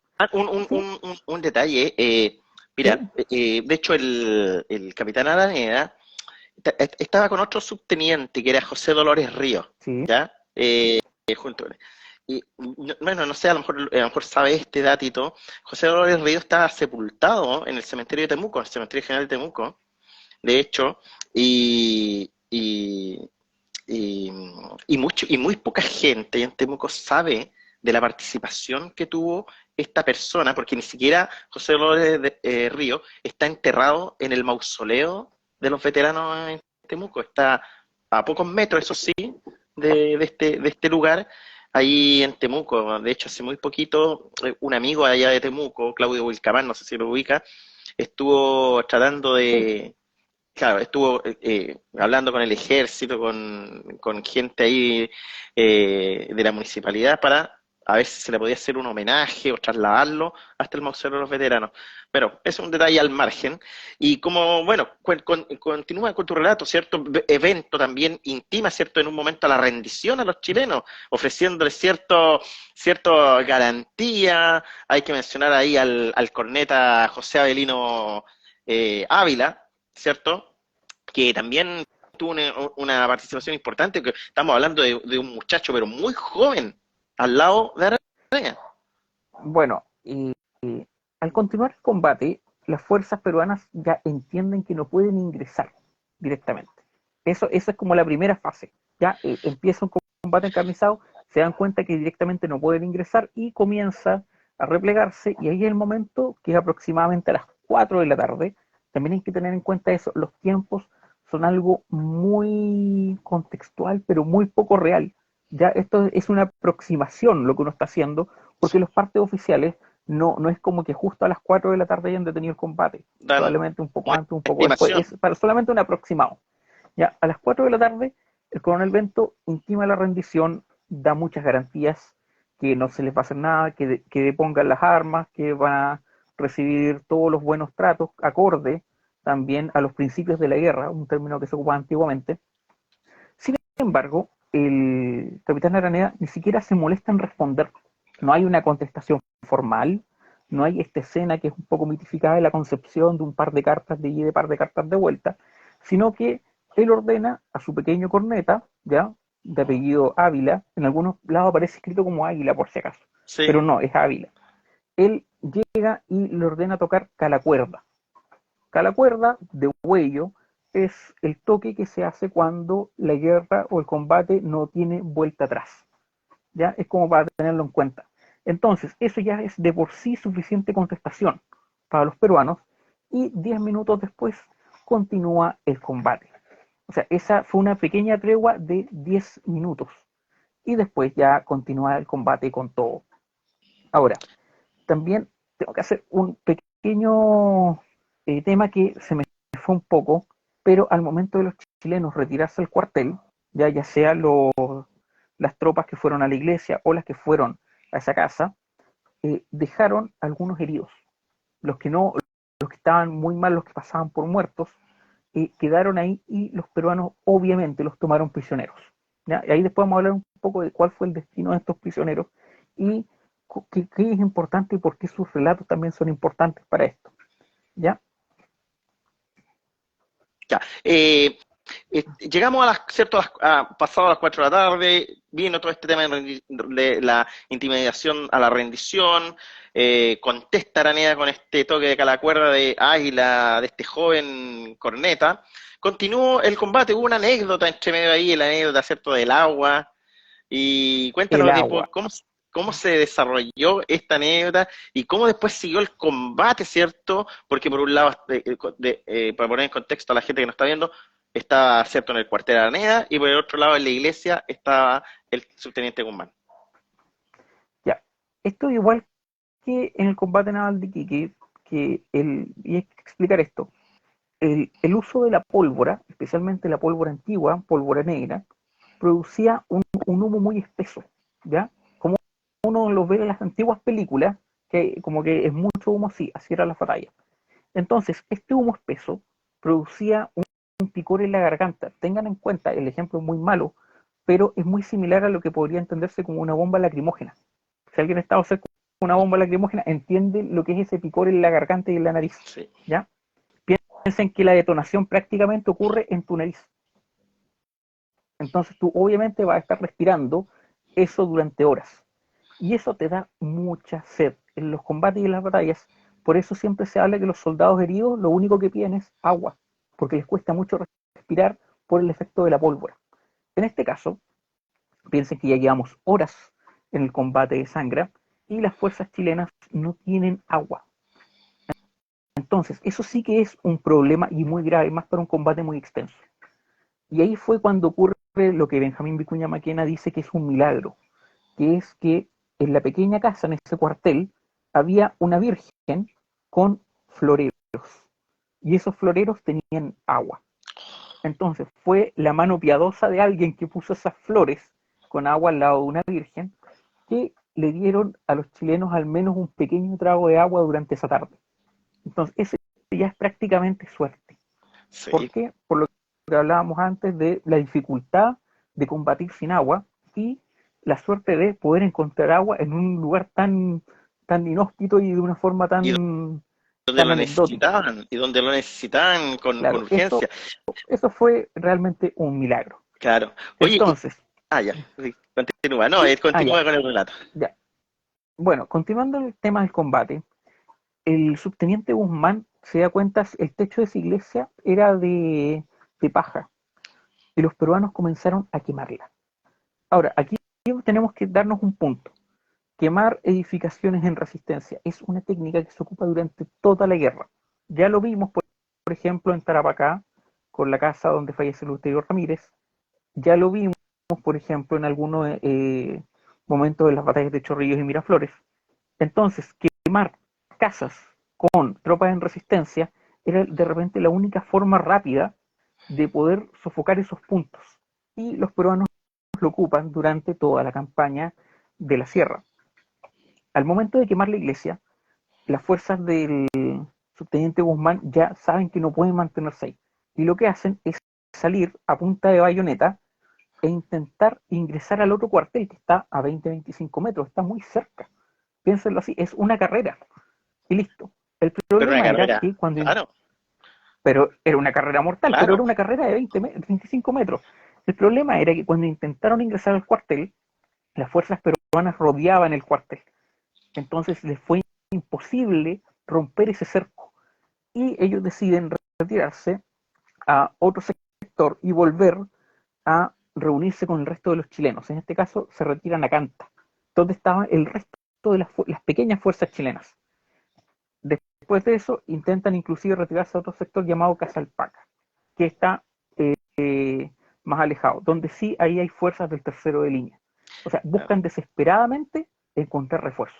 ¿Sí?
un detalle.
¿Sí?
Mira, de hecho, el capitán Araneda estaba con otro subteniente que era José Dolores Ríos,
¿Sí?
¿ya? Junto. Y bueno, no sé, a lo mejor sabe este datito. José Dolores Ríos estaba sepultado en el cementerio de Temuco, en el cementerio general de Temuco, de hecho, y, y muy poca gente en Temuco sabe de la participación que tuvo esta persona, porque ni siquiera José Dolores Río está enterrado en el mausoleo de los veteranos en Temuco, está a pocos metros, eso sí, de este lugar, ahí en Temuco. De hecho, hace muy poquito, un amigo allá de Temuco, Claudio Wilcamán, no sé si lo ubica, estuvo tratando
Sí.
de. Claro, estuvo hablando con el ejército, con gente ahí de la municipalidad para a ver si se le podía hacer un homenaje o trasladarlo hasta el Mausoleo de los Veteranos. Pero es un detalle al margen. Y como, bueno, continúa con tu relato, ¿cierto? Evento también intima, ¿cierto? En un momento a la rendición a los chilenos, ofreciéndoles cierto garantía. Hay que mencionar ahí al corneta José Avelino Ávila, ¿cierto? Que también tuvo una participación importante, que estamos hablando de un muchacho, pero muy joven, al lado de Araneda.
Bueno, al continuar el combate, las fuerzas peruanas ya entienden que no pueden ingresar directamente. Eso es como la primera fase. Ya empieza un combate encarnizado, se dan cuenta que directamente no pueden ingresar y comienza a replegarse, y ahí es el momento que es aproximadamente a las 4 de la tarde. También hay que tener en cuenta eso, los tiempos son algo muy contextual, pero muy poco real. Ya esto es una aproximación lo que uno está haciendo, porque los partes oficiales no es como que justo a las 4 de la tarde hayan detenido el combate,
Dan
probablemente un poco
una
antes, un poco después,
estimación.
es para solamente un aproximado. Ya, a las 4 de la tarde, el coronel Bento intima la rendición, da muchas garantías que no se les va a hacer nada, que depongan las armas, que van a recibir todos los buenos tratos, acorde también a los principios de la guerra, un término que se ocupaba antiguamente. Sin embargo, el capitán Araneda ni siquiera se molesta en responder. No hay una contestación formal, no hay esta escena que es un poco mitificada de la concepción de un par de cartas de ida y de par de cartas de vuelta, sino que él ordena a su pequeño corneta, ya, de apellido Ávila, en algunos lados aparece escrito como Águila por si acaso,
Sí,
pero no, es Ávila. él llega y le ordena tocar calacuerda. Calacuerda de huello es el toque que se hace cuando la guerra o el combate no tiene vuelta atrás. ¿Ya? Es como para tenerlo en cuenta. Entonces, eso ya es de por sí suficiente contestación para los peruanos y 10 minutos después continúa el combate. O sea, esa fue una pequeña tregua de 10 minutos y después ya continúa el combate con todo. Ahora, también tengo que hacer un pequeño tema que se me fue un poco, pero al momento de los chilenos retirarse al cuartel, ya sea las tropas que fueron a la iglesia o las que fueron a esa casa, dejaron algunos heridos. Los que no, los que estaban muy mal, los que pasaban por muertos, quedaron ahí y los peruanos obviamente los tomaron prisioneros. ¿Ya? Y ahí después vamos a hablar un poco de cuál fue el destino de estos prisioneros y qué es importante y por qué sus relatos también son importantes para esto. ¿Ya?
Ya. Llegamos a ¿cierto? Pasado a las 4 de la tarde, vino todo este tema de la intimidación a la rendición, contesta Araneda con este toque de calacuerda de Águila, de este joven corneta. Continuó el combate, hubo una anécdota entre medio ahí, la anécdota, ¿cierto?, del agua, y
El
cuéntanos
agua.
cómo se desarrolló esta anécdota y cómo después siguió el combate, ¿cierto? Porque por un lado, para poner en contexto a la gente que nos está viendo, estaba, ¿cierto?, en el cuartel de Araneda, y por el otro lado, en la iglesia, estaba el subteniente Guzmán.
Ya. Esto igual que en el combate naval de Iquique, y hay que explicar esto. El uso de la pólvora, especialmente la pólvora antigua, pólvora negra, producía un humo muy espeso, ¿ya? Como uno lo ve en las antiguas películas, que como que es mucho humo, así era la batalla. Entonces, este humo espeso producía un picor en la garganta. Tengan en cuenta, el ejemplo es muy malo, pero es muy similar a lo que podría entenderse como una bomba lacrimógena. Si alguien está cerca de una bomba lacrimógena, entiende lo que es ese picor en la garganta y en la nariz,
Sí.
¿ya? Piensen que la detonación prácticamente ocurre en tu nariz. Entonces tú obviamente vas a estar respirando eso durante horas. Y eso te da mucha sed. En los combates y en las batallas, por eso siempre se habla que los soldados heridos lo único que piden es agua, porque les cuesta mucho respirar por el efecto de la pólvora. En este caso, piensen que ya llevamos horas en el combate de Sangra y las fuerzas chilenas no tienen agua. Entonces, eso sí que es un problema y muy grave, más para un combate muy extenso. Y ahí fue cuando ocurre lo que Benjamín Vicuña Maquena dice que es un milagro, que es que en la pequeña casa, en ese cuartel, había una virgen con floreros, y esos floreros tenían agua. Entonces fue la mano piadosa de alguien que puso esas flores con agua al lado de una virgen, que le dieron a los chilenos al menos un pequeño trago de agua durante esa tarde. Entonces ese ya es prácticamente suerte.
Sí.
¿Por qué? Por lo que hablábamos antes de la dificultad de combatir sin agua y la suerte de poder encontrar agua en un lugar tan inhóspito y de una forma
Y donde
tan
lo
anecdótica.
necesitaban, con
Claro,
urgencia.
eso fue realmente un milagro.
Claro. Oye,
Entonces,
ya, sí, continúa, no,
sí,
continúa
ya,
con el relato.
ya. Bueno, continuando el tema del combate, el subteniente Guzmán se da cuenta, el techo de esa iglesia era de paja y los peruanos comenzaron a quemarla. Ahora, aquí tenemos que darnos un punto. Quemar edificaciones en resistencia es una técnica que se ocupa durante toda la guerra. Ya lo vimos, por ejemplo, en Tarapacá, con la casa donde fallece Eleuterio Ramírez. Ya lo vimos, por ejemplo, en algunos momentos de las batallas de Chorrillos y Miraflores. Entonces, quemar casas con tropas en resistencia era de repente la única forma rápida de poder sofocar esos puntos. Y los peruanos lo ocupan durante toda la campaña de la sierra. Al momento de quemar la iglesia, las fuerzas del subteniente Guzmán ya saben que no pueden mantenerse ahí. Y lo que hacen es salir a punta de bayoneta e intentar ingresar al otro cuartel que está a 20-25 metros, está muy cerca. Piénsenlo así, es una carrera. Y listo. El
Pero una
problema era
carrera,
que cuando...
claro,
Pero era una carrera mortal, pero
claro.
era una carrera de 25 metros. El problema era que cuando intentaron ingresar al cuartel, las fuerzas peruanas rodeaban el cuartel. Entonces les fue imposible romper ese cerco. Y ellos deciden retirarse a otro sector y volver a reunirse con el resto de los chilenos. En este caso se retiran a Canta, donde estaba el resto de las pequeñas fuerzas chilenas. Después de eso intentan inclusive retirarse a otro sector llamado Casalpaca, que está más alejado, donde sí ahí hay fuerzas del tercero de línea. O sea, buscan desesperadamente encontrar refuerzos.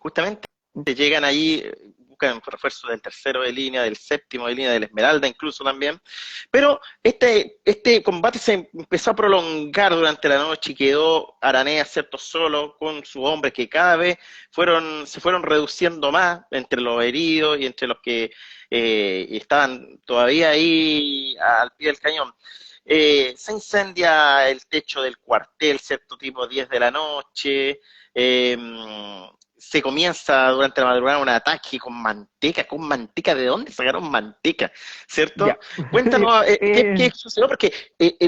Justamente llegan allí, buscan refuerzos del tercero de línea, del séptimo de línea, del Esmeralda incluso también, pero este combate se empezó a prolongar durante la noche y quedó Aranea, cierto, solo con sus hombres que cada vez se fueron reduciendo más entre los heridos y entre los que estaban todavía ahí al pie del cañón. Se incendia el techo del cuartel, cierto, tipo 10 de la noche. Se comienza durante la madrugada un ataque con manteca, ¿de dónde sacaron manteca? ¿Cierto?
Ya.
Cuéntanos, ¿qué sucedió? Porque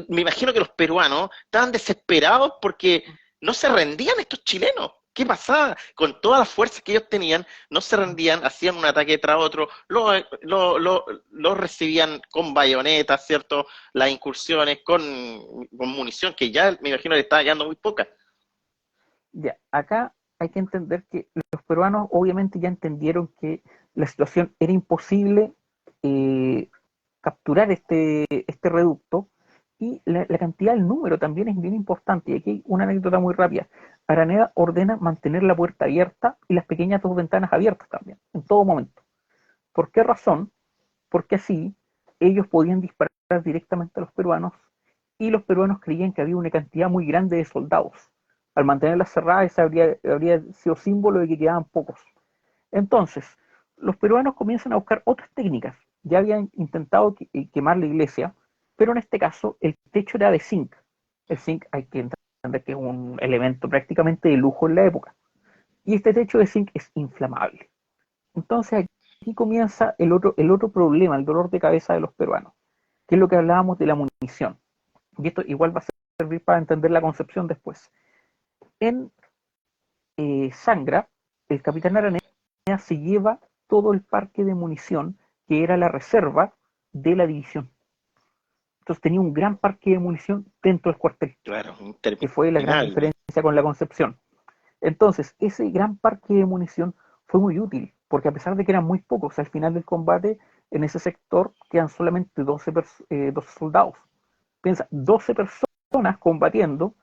me imagino que los peruanos estaban desesperados porque no se rendían estos chilenos. ¿Qué pasaba? Con todas las fuerzas que ellos tenían, no se rendían, hacían un ataque tras otro, lo recibían con bayonetas, ¿cierto? Las incursiones con munición, que ya me imagino que le estaba quedando muy poca.
Ya, acá hay que entender que los peruanos obviamente ya entendieron que la situación era imposible capturar este reducto, y la cantidad, el número también es bien importante. Y aquí hay una anécdota muy rápida. Araneda ordena mantener la puerta abierta y las pequeñas dos ventanas abiertas también, en todo momento. ¿Por qué razón? Porque así ellos podían disparar directamente a los peruanos, y los peruanos creían que había una cantidad muy grande de soldados. Al mantenerlas cerradas, esa habría sido símbolo de que quedaban pocos. Entonces, los peruanos comienzan a buscar otras técnicas. Ya habían intentado quemar la iglesia, pero en este caso el techo era de zinc. El zinc hay que entender que es un elemento prácticamente de lujo en la época. Y este techo de zinc es inflamable. Entonces aquí comienza el otro problema, el dolor de cabeza de los peruanos, que es lo que hablábamos de la munición. Y esto igual va a servir para entender la concepción después. En Sangra, el capitán Araneda se lleva todo el parque de munición que era la reserva de la división. Entonces tenía un gran parque de munición dentro del cuartel,
Claro,
que fue la gran diferencia con la Concepción. Entonces, ese gran parque de munición fue muy útil, porque a pesar de que eran muy pocos, al final del combate, en ese sector quedan solamente 12 soldados. Piensa, 12 personas combatiendo,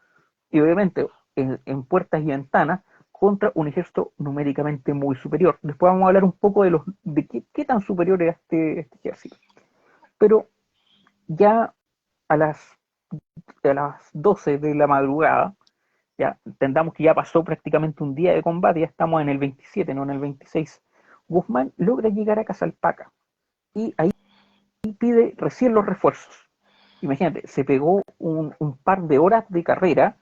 y obviamente en puertas y ventanas, contra un ejército numéricamente muy superior. Después vamos a hablar un poco de qué tan superior era este ejército. Pero ya a las 12 de la madrugada, ya entendamos que ya pasó prácticamente un día de combate, ya estamos en el 27, no en el 26. Guzmán logra llegar a Casalpaca y ahí pide recién los refuerzos. Imagínate, se pegó un par de horas de carrera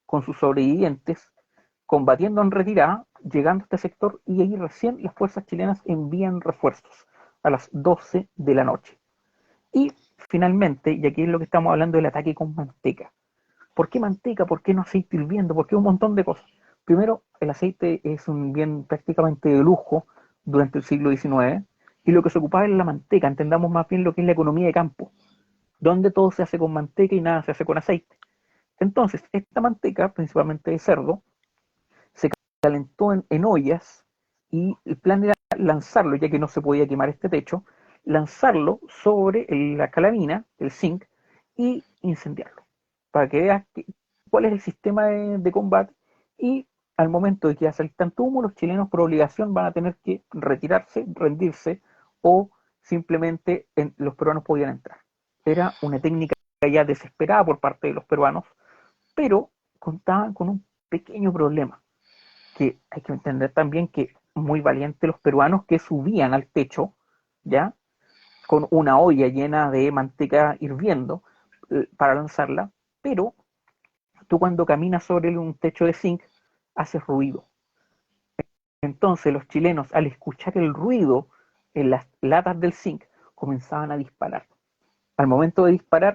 con sus sobrevivientes, combatiendo en retirada, llegando a este sector, y ahí recién las fuerzas chilenas envían refuerzos a las 12 de la noche. Y finalmente, y aquí es lo que estamos hablando del ataque con manteca. ¿Por qué manteca? ¿Por qué no aceite hirviendo? ¿Por qué un montón de cosas? Primero, el aceite es un bien prácticamente de lujo durante el siglo XIX, y lo que se ocupaba era la manteca. Entendamos más bien lo que es la economía de campo, donde todo se hace con manteca y nada se hace con aceite. Entonces, esta manteca, principalmente de cerdo, se calentó en ollas, y el plan era lanzarlo, ya que no se podía quemar este techo, lanzarlo sobre la calamina, el zinc, y incendiarlo, para que veas cuál es el sistema de combate. Y al momento de que ya salir tanto humo, los chilenos por obligación van a tener que retirarse, rendirse, o simplemente los peruanos podían entrar. Era una técnica ya desesperada por parte de los peruanos, pero contaban con un pequeño problema, que hay que entender también que muy valientes los peruanos, que subían al techo, ¿ya? Con una olla llena de manteca hirviendo para lanzarla, pero tú cuando caminas sobre un techo de zinc haces ruido. Entonces los chilenos, al escuchar el ruido en las latas del zinc, comenzaban a disparar. Al momento de disparar,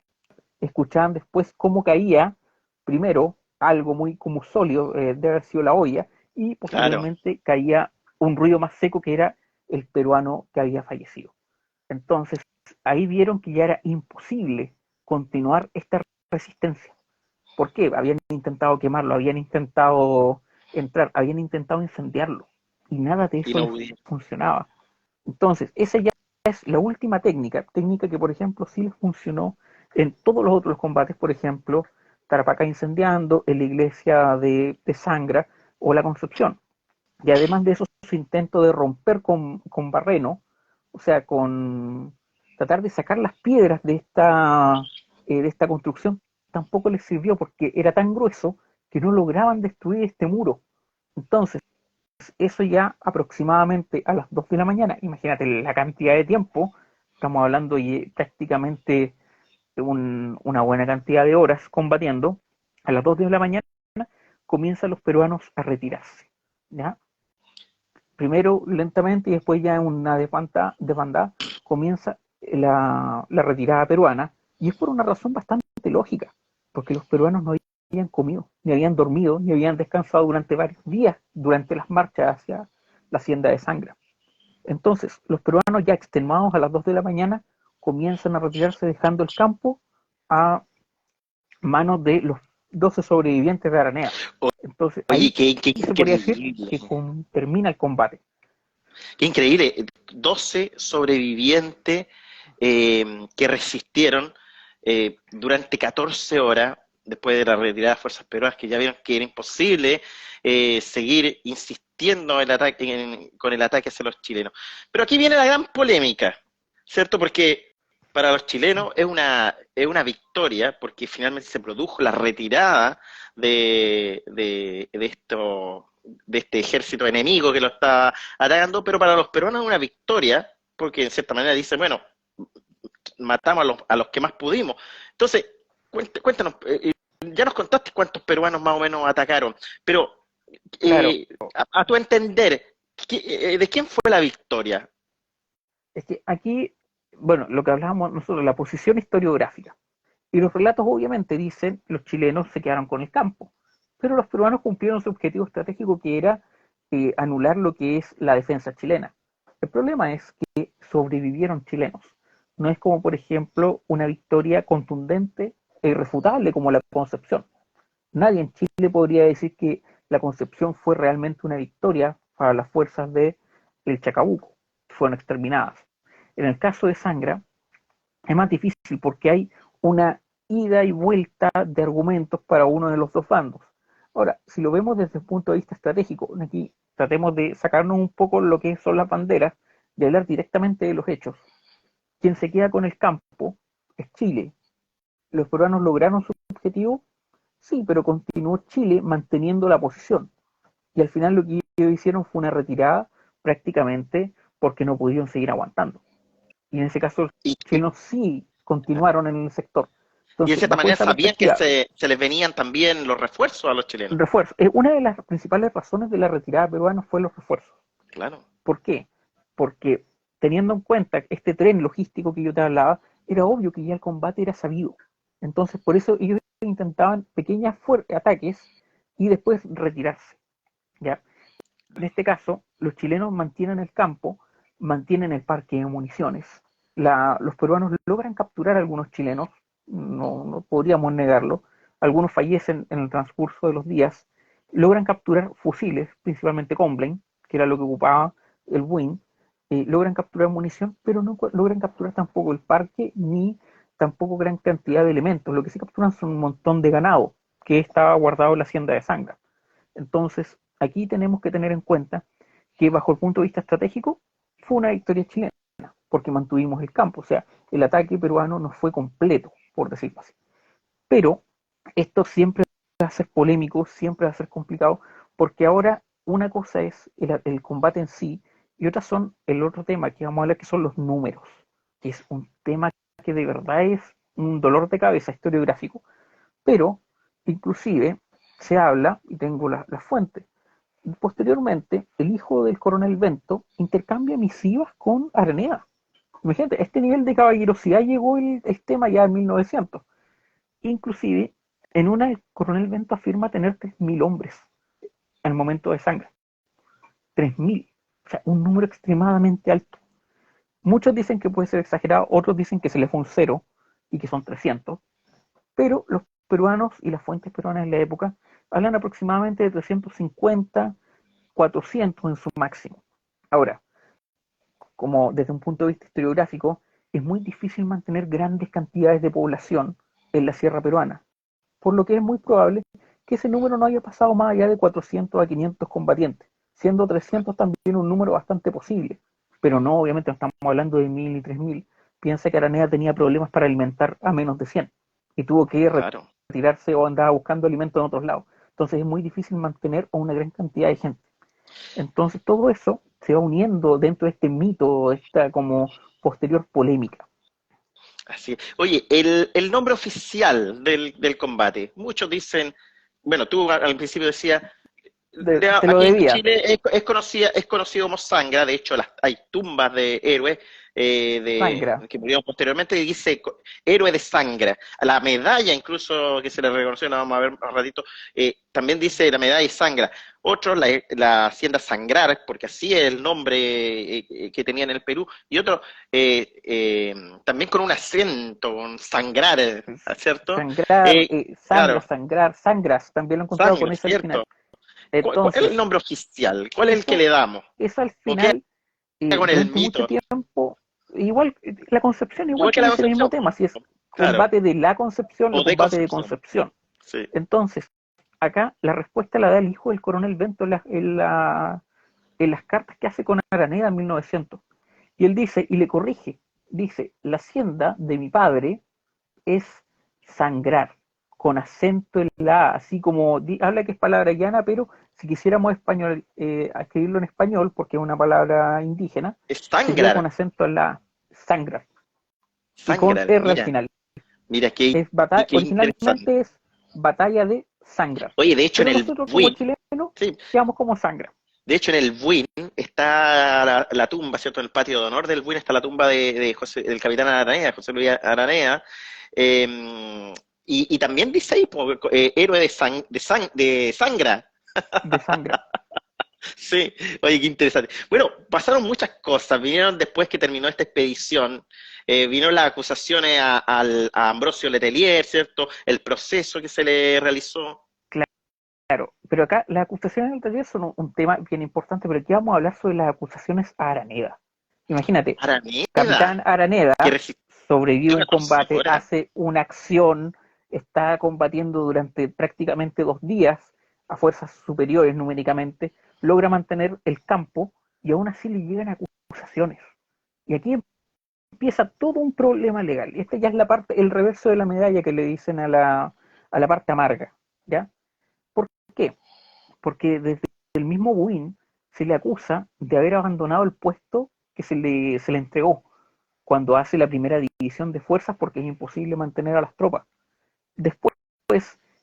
escuchaban después cómo caía primero algo muy como sólido, debe haber sido la olla, y posteriormente caía un ruido más seco que era el peruano que había fallecido. Entonces, ahí vieron que ya era imposible continuar esta resistencia. ¿Por qué? Habían intentado quemarlo, habían intentado entrar, habían intentado incendiarlo y nada de
Y
eso
no
les
hubo-
funcionaba. Entonces, esa ya es la última técnica que por ejemplo sí les funcionó en todos los otros combates, por ejemplo, Tarapacá incendiando, en la iglesia de Sangra o la Concepción. Y además de eso, su intento de romper con Barreno, o sea, con tratar de sacar las piedras de esta construcción, tampoco les sirvió porque era tan grueso que no lograban destruir este muro. Entonces, eso ya aproximadamente a las 2 de la mañana, imagínate la cantidad de tiempo, estamos hablando y prácticamente de una buena cantidad de horas combatiendo, a las 2 de la mañana comienzan los peruanos a retirarse. ¿Ya? Primero lentamente y después ya en una desbandada comienza la retirada peruana, y es por una razón bastante lógica, porque los peruanos no habían comido, ni habían dormido, ni habían descansado durante varios días durante las marchas hacia la hacienda de Sangra. Entonces, los peruanos ya extenuados a las 2 de la mañana comienzan a retirarse dejando el campo a manos de los 12 sobrevivientes de Aranea. Entonces, ahí
Oye, qué
se podría decir
increíble.
que termina el combate.
Qué increíble. 12 sobrevivientes que resistieron durante 14 horas después de la retirada de fuerzas peruanas, que ya vieron que era imposible seguir insistiendo con el ataque hacia los chilenos. Pero aquí viene la gran polémica, ¿cierto? Porque para los chilenos es una victoria, porque finalmente se produjo la retirada de esto, de este ejército enemigo que lo está atacando, pero para los peruanos es una victoria, porque en cierta manera dicen, bueno, matamos a los que más pudimos. Entonces, cuéntanos, ya nos contaste cuántos peruanos más o menos atacaron, pero
Claro,
a tu entender, ¿de quién fue la victoria?
es que aquí, bueno, lo que hablábamos nosotros, la posición historiográfica. Y los relatos obviamente dicen los chilenos se quedaron con el campo, pero los peruanos cumplieron su objetivo estratégico que era anular lo que es la defensa chilena. El problema es que sobrevivieron chilenos. No es como, por ejemplo, una victoria contundente e irrefutable como la Concepción. Nadie en Chile podría decir que la Concepción fue realmente una victoria para las fuerzas de el Chacabuco, que fueron exterminadas. En el caso de Sangra, es más difícil porque hay una ida y vuelta de argumentos para uno de los dos bandos. Ahora, si lo vemos desde el punto de vista estratégico, aquí tratemos de sacarnos un poco lo que son las banderas, de hablar directamente de los hechos. Quien se queda con el campo es Chile. ¿Los peruanos lograron su objetivo? Sí, pero continuó Chile manteniendo la posición. Y al final lo que ellos hicieron fue una retirada prácticamente porque no pudieron seguir aguantando. Y en ese caso los
Y,
chilenos sí continuaron en el sector.
y en
Entonces,
cierta
bajo
manera
esa
sabían que
perspectiva,
se les venían también los refuerzos a los chilenos.
refuerzo. Una de las principales razones de la retirada peruana fue los refuerzos.
Claro.
¿Por qué? Porque teniendo en cuenta este tren logístico que yo te hablaba, era obvio que ya el combate era sabido. Entonces, por eso ellos intentaban pequeños ataques y después retirarse. ¿Ya? En este caso, los chilenos mantienen el campo, mantienen el parque de municiones. Los peruanos logran capturar a algunos chilenos, no podríamos negarlo. Algunos fallecen en el transcurso de los días. Logran capturar fusiles, principalmente Comblain, que era lo que ocupaba el Win. Logran capturar munición, pero no logran capturar tampoco el parque ni tampoco gran cantidad de elementos. Lo que sí capturan son un montón de ganado que estaba guardado en la hacienda de Sangra. Entonces, aquí tenemos que tener en cuenta que bajo el punto de vista estratégico fue una victoria chilena, porque mantuvimos el campo, o sea, el ataque peruano no fue completo, por decirlo así. Pero esto siempre va a ser polémico, siempre va a ser complicado, porque ahora una cosa es el combate en sí y otra son el otro tema que vamos a hablar, que son los números, que es un tema que de verdad es un dolor de cabeza historiográfico, pero inclusive se habla, y tengo la fuente, posteriormente el hijo del coronel Bento intercambia misivas con Araneda. Imagínate, este nivel de caballerosidad llegó el tema ya en 1900. Inclusive, en una el coronel Bento afirma tener 3.000 hombres al momento de Sangre. 3.000. O sea, un número extremadamente alto. Muchos dicen que puede ser exagerado, otros dicen que se le fue un cero y que son 300, pero los peruanos y las fuentes peruanas en la época hablan aproximadamente de 350, 400 en su máximo. Ahora, como desde un punto de vista historiográfico, es muy difícil mantener grandes cantidades de población en la sierra peruana, por lo que es muy probable que ese número no haya pasado más allá de 400 a 500 combatientes, siendo 300 también un número bastante posible, pero no, obviamente no estamos hablando de 1000 y 3000. Piensa que Araneda tenía problemas para alimentar a menos de 100 y tuvo que
Claro.
retirarse o andaba buscando alimento en otros lados. Entonces es muy difícil mantener a una gran cantidad de gente. Entonces todo eso se va uniendo dentro de este mito, esta como posterior polémica.
Así. Oye, el nombre oficial del combate. Muchos dicen, bueno, tú al principio decías,
Te lo
aquí en
debía.
Chile es conocido como Sangra, de hecho hay tumbas de héroes
Sangra.
que murieron posteriormente y dice héroe de Sangra. La medalla incluso que se le reconoció, la vamos a ver un ratito, también dice la medalla de Sangra. Otros la hacienda Sangrar, porque así es el nombre que tenía en el Perú, y otros también con un acento, con Sangrar, ¿cierto?
Sangrar, sangra,
Claro,
sangrar, sangras, también lo he encontrado con
Sangra,
ese al
¿cierto?
final.
¿Cuál es el
Entonces,
nombre oficial? ¿Cuál es el que
eso,
le damos?
eso al
¿O qué
final,
con el
durante mucho
mito?
tiempo, igual, la Concepción igual
Igual que la
tiene ese mismo
Concepción,
tema, si es
claro,
combate de la Concepción o
o de
combate de
Concepción,
Concepción.
sí.
Entonces, acá la respuesta la da el hijo del coronel Bento en las cartas que hace con Araneda en 1900. Y él dice, y le corrige, dice, la hacienda de mi padre es sangrar, con acento en la A, así como habla que es palabra llana, pero si quisiéramos español, escribirlo en español, porque es una palabra indígena,
Es
sería con
Sangrar,
acento en la A, sangrar, y con
Sangrar,
R al
mira,
final.
mira,
Es
qué interesante.
originalmente es batalla de sangrar,
Oye, de hecho en
pero
el
nosotros como
Buin,
chilenos
sí,
quedamos como sangra.
de hecho en el Buin está la tumba, ¿cierto? En el patio de honor del Buin está la tumba de del capitán Aranea, José Luis Aranea, y también dice ahí, héroe de Sangra.
De sangra.
Sí, oye, qué interesante. Bueno, pasaron muchas cosas. Vinieron después que terminó esta expedición, vinieron las acusaciones a Ambrosio Letelier, ¿cierto? El proceso que se le realizó.
Claro, pero acá las acusaciones del taller son un tema bien importante, pero aquí vamos a hablar sobre las acusaciones a Araneda. Imagínate,
Araneda,
Capitán Araneda
que resistió
sobrevive a un
una cosa
combate,
ahora.
hace una acción, está combatiendo durante prácticamente 2 días a fuerzas superiores numéricamente, logra mantener el campo y aún así le llegan acusaciones. Y aquí empieza todo un problema legal. Y esta ya es la parte, el reverso de la medalla que le dicen a la parte amarga. ¿Ya? ¿Por qué? Porque desde el mismo Buin se le acusa de haber abandonado el puesto que se le entregó cuando hace la primera división de fuerzas porque es imposible mantener a las tropas. Después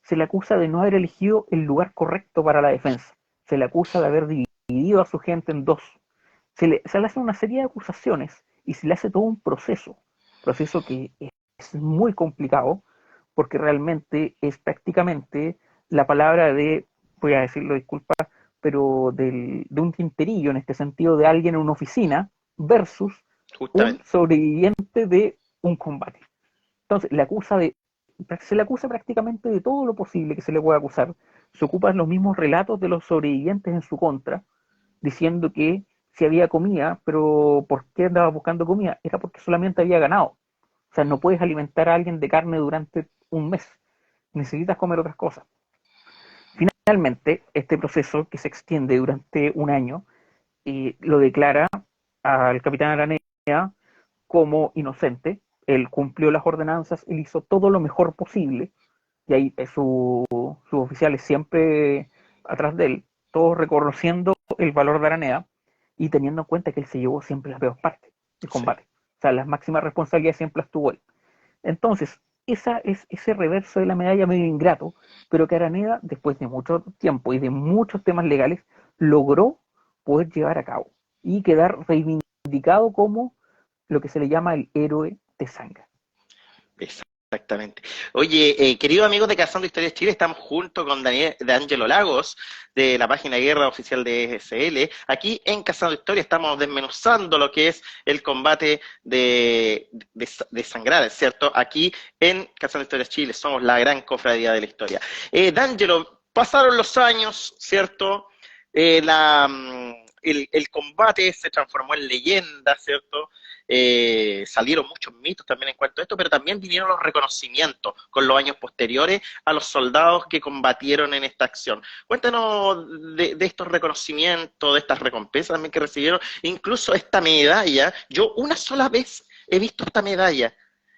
se le acusa de no haber elegido el lugar correcto para la defensa. Se le acusa de haber dividido a su gente en dos. Se le hace una serie de acusaciones y se le hace todo un proceso que es muy complicado porque realmente es prácticamente la palabra de, voy a decirlo, disculpa, pero de un tinterillo en este sentido de alguien en una oficina versus un
Justamente.
sobreviviente de un combate. Entonces, se le acusa prácticamente de todo lo posible que se le puede acusar. Se ocupan los mismos relatos de los sobrevivientes en su contra, diciendo que si había comida, pero ¿por qué andaba buscando comida? Era porque solamente había ganado. O sea, no puedes alimentar a alguien de carne durante un mes. Necesitas comer otras cosas. Finalmente, este proceso, que se extiende durante un año, lo declara al capitán Aranea como inocente. Él cumplió las ordenanzas, él hizo todo lo mejor posible, y ahí sus oficiales siempre atrás de él, todos reconociendo el valor de Araneda y teniendo en cuenta que él se llevó siempre las peores partes del
Sí.
combate. O sea, las máximas responsabilidades siempre las tuvo él. Entonces, ese reverso de la medalla medio ingrato, pero que Araneda, después de mucho tiempo y de muchos temas legales, logró poder llevar a cabo y quedar reivindicado como lo que se le llama el héroe de sangre.
Exactamente. Oye, queridos amigos de Cazando Historias Chile, estamos junto con Daniel de Angelo Lagos, de la página Guerra Oficial de ESL. Aquí en Cazando Historias estamos desmenuzando lo que es el combate de Sangrar, ¿cierto? Aquí en Cazando Historias Chile somos la gran cofradía de la historia. D'Angelo, pasaron los años, ¿cierto? El combate se transformó en leyenda, ¿cierto? Salieron muchos mitos también en cuanto a esto, pero también vinieron los reconocimientos con los años posteriores a los soldados que combatieron en esta acción. Cuéntanos de estos reconocimientos, de estas recompensas también que recibieron, incluso esta medalla. Yo una sola vez he visto esta medalla.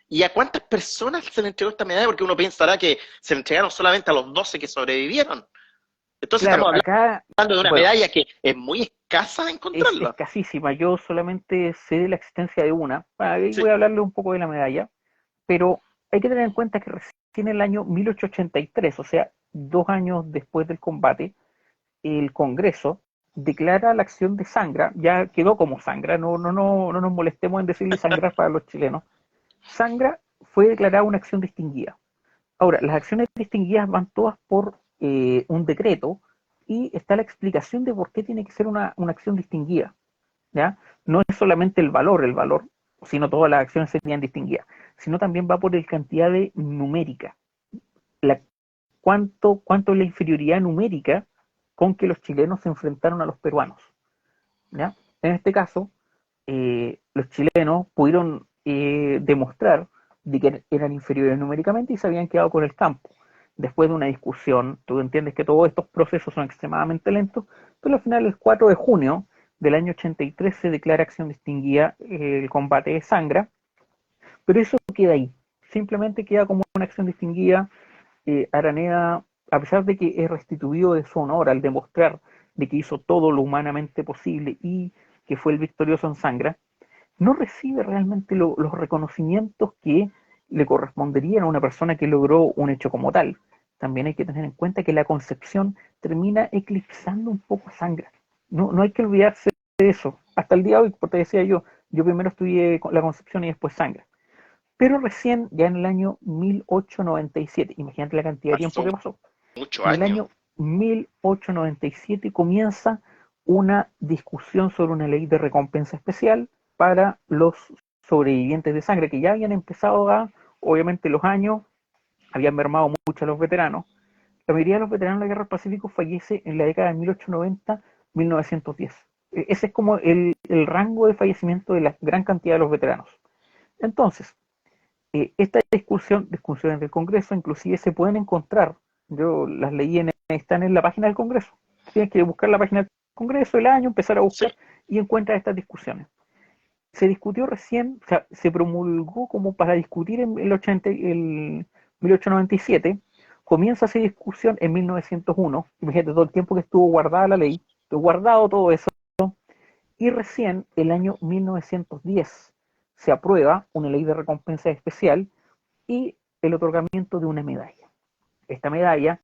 ¿Y a cuántas personas se le entregó esta medalla? Porque uno pensará que se le entregaron solamente a los 12 que sobrevivieron. Entonces
Claro,
estamos
acá,
hablando de una
bueno,
medalla que es muy escasa
es
encontrarla.
escasísima. Yo solamente sé de la existencia de una. Ahí
Sí,
voy a hablarle un poco de la medalla, pero hay que tener en cuenta que recién en el año 1883, o sea, 2 años después del combate, el Congreso declara la acción de Sangra, ya quedó como Sangra, no nos molestemos en decirle Sangrar para los chilenos. Sangra fue declarada una acción distinguida. Ahora, las acciones distinguidas van todas por un decreto y está la explicación de por qué tiene que ser una acción distinguida. ¿Ya? No es solamente el valor, sino todas las acciones serían distinguidas, sino también va por el cantidad de numérica. La, cuánto es la inferioridad numérica con que los chilenos se enfrentaron a los peruanos. ¿Ya? En este caso, los chilenos pudieron demostrar de que eran inferiores numéricamente y se habían quedado con el campo. Después de una discusión, tú entiendes que todos estos procesos son extremadamente lentos, pero al final el 4 de junio del año 83 se declara acción distinguida el combate de Sangra, pero eso queda ahí, simplemente queda como una acción distinguida. Araneda, a pesar de que es restituido de su honor al demostrar de que hizo todo lo humanamente posible y que fue el victorioso en Sangra, no recibe realmente los reconocimientos que le corresponderían a una persona que logró un hecho como tal. También hay que tener en cuenta que la Concepción termina eclipsando un poco a Sangra. No hay que olvidarse de eso. Hasta el día de hoy, porque decía yo primero estudié la Concepción y después Sangra. Pero recién, ya en el año 1897, imagínate la cantidad de tiempo
pasó
que pasó,
muchos
en el
años.
año 1897 comienza una discusión sobre una ley de recompensa especial para los sobrevivientes de Sangre, que ya habían empezado obviamente los años, habían mermado mucho a los veteranos. La mayoría de los veteranos de la Guerra del Pacífico fallece en la década de 1890-1910. Ese es como el rango de fallecimiento de la gran cantidad de los veteranos. Entonces, esta discusiones del Congreso, inclusive se pueden encontrar, yo las leí, están en la página del Congreso. Tienes que buscar la página del Congreso, el año, empezar a
Sí,
buscar y encuentras estas discusiones. Se discutió recién, o sea, se promulgó como para discutir en el 1897, comienza esa discusión en 1901, imagínate todo el tiempo que estuvo guardada la ley, estuvo guardado todo eso, y recién el año 1910 se aprueba una ley de recompensa especial y el otorgamiento de una medalla. Esta medalla,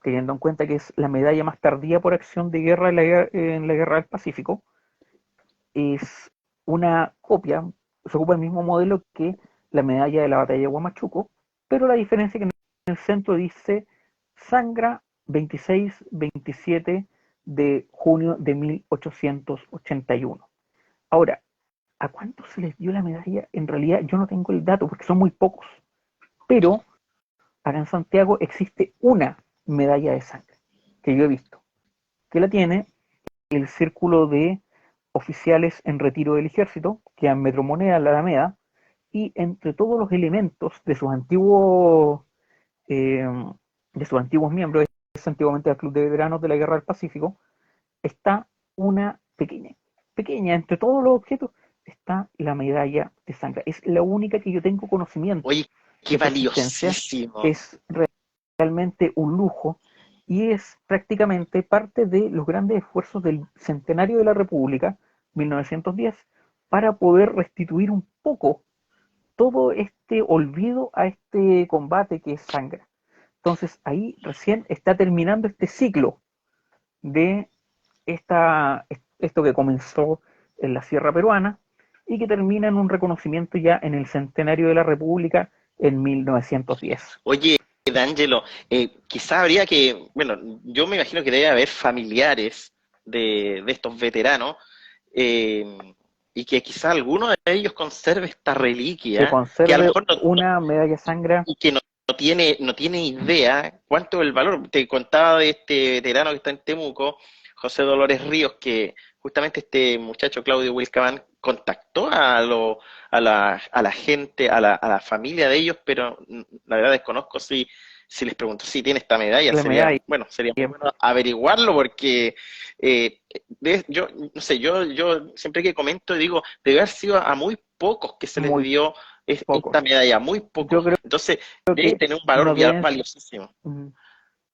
teniendo en cuenta que es la medalla más tardía por acción de guerra en la guerra del Pacífico, es una copia, se ocupa el mismo modelo que la medalla de la batalla de Huamachuco, pero la diferencia es que en el centro dice Sangra 26-27 de junio de 1881. Ahora, ¿a cuántos se les dio la medalla? En realidad yo no tengo el dato porque son muy pocos, pero acá en Santiago existe una medalla de sangre que yo he visto, que la tiene el círculo de oficiales en retiro del ejército, que en Metromoneda, la Alameda, y entre todos los elementos eh, de sus antiguos miembros, es antiguamente el Club de Veteranos de la Guerra del Pacífico, está una pequeña, entre todos los objetos, está la medalla de sangre. Es la única que yo tengo conocimiento
oye, qué
de su existencia,
valiosísimo.
es realmente un lujo y es prácticamente parte de los grandes esfuerzos del centenario de la República, 1910, para poder restituir un poco todo este olvido a este combate que es Sangra. Entonces ahí recién está terminando este ciclo de esto que comenzó en la Sierra Peruana y que termina en un reconocimiento ya en el centenario de la República en 1910.
Oye, D'Angelo, quizá habría que, bueno, yo me imagino que debe haber familiares de estos veteranos, eh, y que quizá alguno de ellos conserve esta
Que
reliquia, que a lo
conserve
mejor
una medalla sangra.
y que no tiene idea cuánto es el valor. Te contaba de este veterano que está en Temuco, José Dolores Ríos, que justamente este muchacho Claudio Wilcabán contactó a la gente, a la familia de ellos, pero la verdad desconozco si les pregunto si tiene esta medalla.
La medalla.
Sería muy bueno averiguarlo porque yo, no sé, yo siempre que comento digo, debe haber sido a muy pocos que se les
Muy
dio
pocos.
esta medalla, muy
Yo
pocos.
creo
Entonces, debe
que
tener un valor
no deben,
valiosísimo.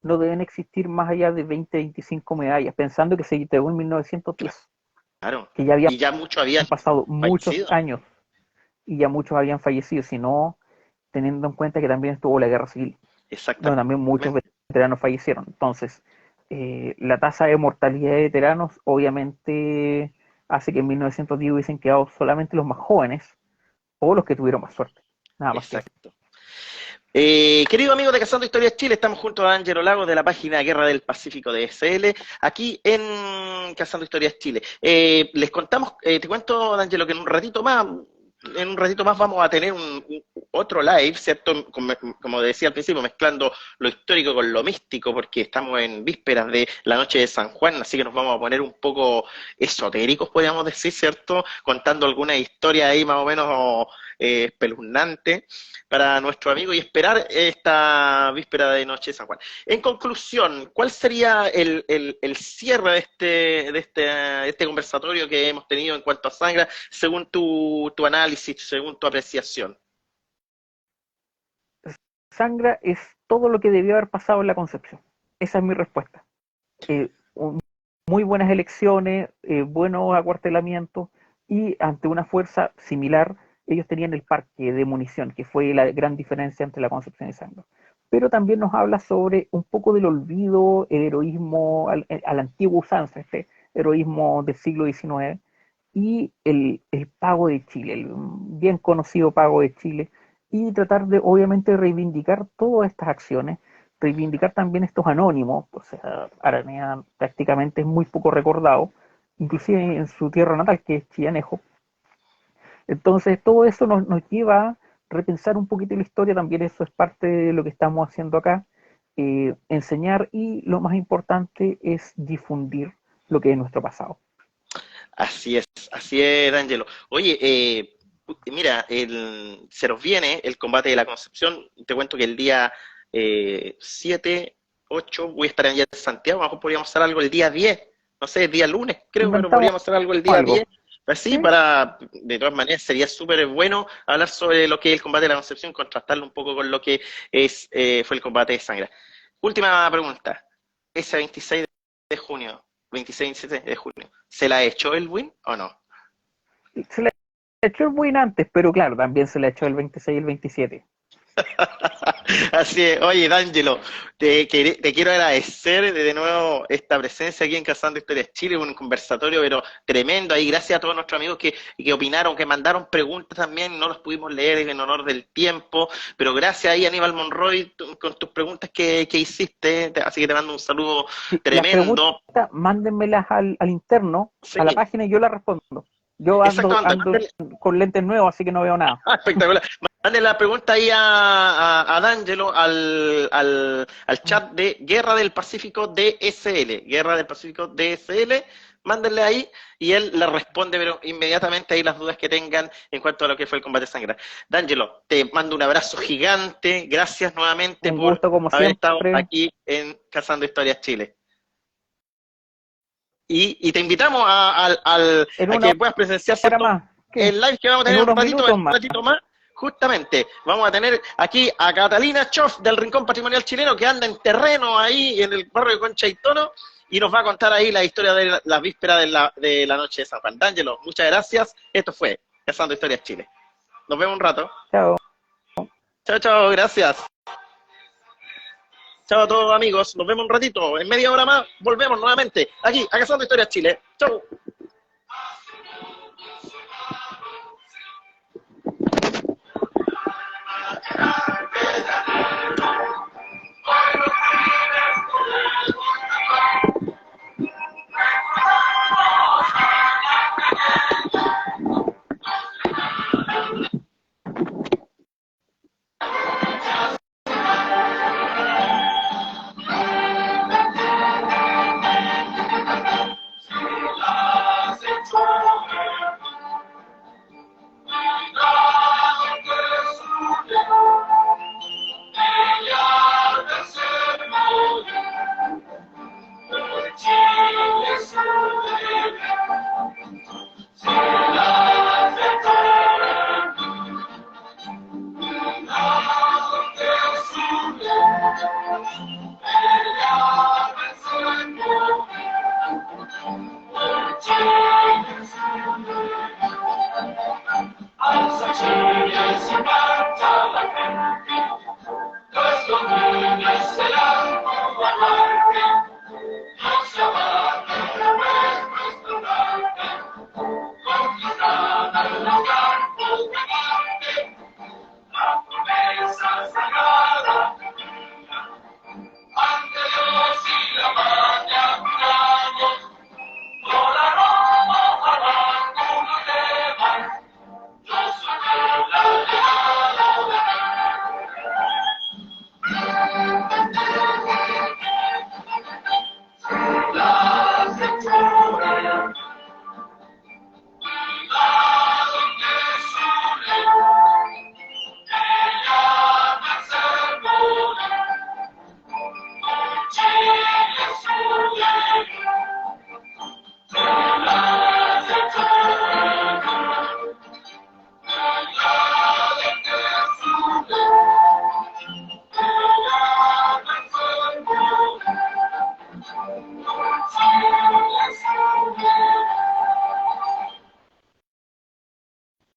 no deben existir más allá de 20, 25 medallas, pensando que se entregó en 1910,
Claro.
que ya habían
Y ya muchos habían
pasado muchos
fallecido.
años y ya muchos habían fallecido, sino teniendo en cuenta que también estuvo la guerra civil, donde también muchos
Exactamente.
veteranos fallecieron. Entonces, la tasa de mortalidad de veteranos obviamente hace que en 1910 hubiesen quedado solamente los más jóvenes o los que tuvieron más suerte. Nada más que eso.
Exacto. Querido amigo de Cazando Historias Chile, estamos junto a Ángelo Lagos de la página Guerra del Pacífico de SL, aquí en Cazando Historias Chile. Les contamos, te cuento, Ángelo, que en un ratito más vamos a tener otro live, ¿cierto? Como decía al principio, mezclando lo histórico con lo místico, porque estamos en vísperas de la noche de San Juan, así que nos vamos a poner un poco esotéricos, podríamos decir, ¿cierto? Contando alguna historia ahí más o menos espeluznante para nuestro amigo y esperar esta víspera de noche de San Juan. En conclusión, ¿cuál sería el cierre de este conversatorio que hemos tenido en cuanto a sangre, según tu análisis, según tu apreciación?
Sangra es todo lo que debió haber pasado en la Concepción. Esa es mi respuesta. Muy buenas elecciones, buenos acuartelamientos y ante una fuerza similar, ellos tenían el parque de munición, que fue la gran diferencia entre la Concepción y Sangra. Pero también nos habla sobre un poco del olvido, el heroísmo al antiguo usanza, este heroísmo del siglo XIX, y el pago de Chile, el bien conocido pago de Chile, y tratar de, obviamente, reivindicar todas estas acciones, reivindicar también estos anónimos. O sea, Aranea prácticamente es muy poco recordado, inclusive en su tierra natal, que es Chillanejo. Entonces, todo eso nos lleva a repensar un poquito la historia, también eso es parte de lo que estamos haciendo acá, enseñar y lo más importante es difundir lo que es nuestro pasado.
Así es, D'Angelo. Oye, mira, se nos viene el combate de la Concepción. Te cuento que el día 7, 8 voy a estar allá en Santiago. A lo mejor podríamos hacer algo el día 10, no sé, el día lunes, creo, pero
Inventamos
podríamos hacer algo el día
algo.
10. Así,
¿Sí?
de todas maneras, sería súper bueno hablar sobre lo que es el combate de la Concepción, contrastarlo un poco con lo que fue el combate de Sangra. Última pregunta. Ese 26 de junio, 26-27 de junio, ¿se la echó el win o no?
Se le echó el win antes, pero claro, también se le echó el 26 y el 27.
Así es. Oye, D'Angelo, te quiero agradecer de nuevo esta presencia aquí en Cazando Historias Chile, un conversatorio pero tremendo ahí, gracias a todos nuestros amigos que opinaron, que mandaron preguntas también, no los pudimos leer en honor del tiempo, pero gracias ahí Aníbal Monroy con tus preguntas que hiciste, así que te mando un saludo
Sí,
tremendo.
las preguntas, mándenmelas al interno,
Sí,
a la página y yo las respondo. Yo ando
exactamente.
con lentes nuevos, así que no veo nada.
Espectacular. Mande la pregunta ahí a D'Angelo al chat de Guerra del Pacífico DSL. Guerra del Pacífico DSL. Mándenle ahí y él le responde pero inmediatamente ahí las dudas que tengan en cuanto a lo que fue el combate de sangre. D'Angelo, te mando un abrazo gigante. Gracias nuevamente
Un
por
gusto, como
haber estado
siempre.
aquí en Cazando Historias Chile. Y te invitamos a que puedas presenciar el live que vamos a tener
en un
ratito más. Justamente, vamos a tener aquí a Catalina Choff del Rincón Patrimonial Chileno que anda en terreno ahí en el barrio de Concha y Tono y nos va a contar ahí la historia de la víspera de la noche de San Juan. D'Angelo, muchas gracias. Esto fue Cazando Historias Chile. Nos vemos un rato.
Chao.
Chao, gracias. Chao a todos amigos, nos vemos un ratito. En media hora más volvemos nuevamente aquí a Cazando Historias Chile. Chao.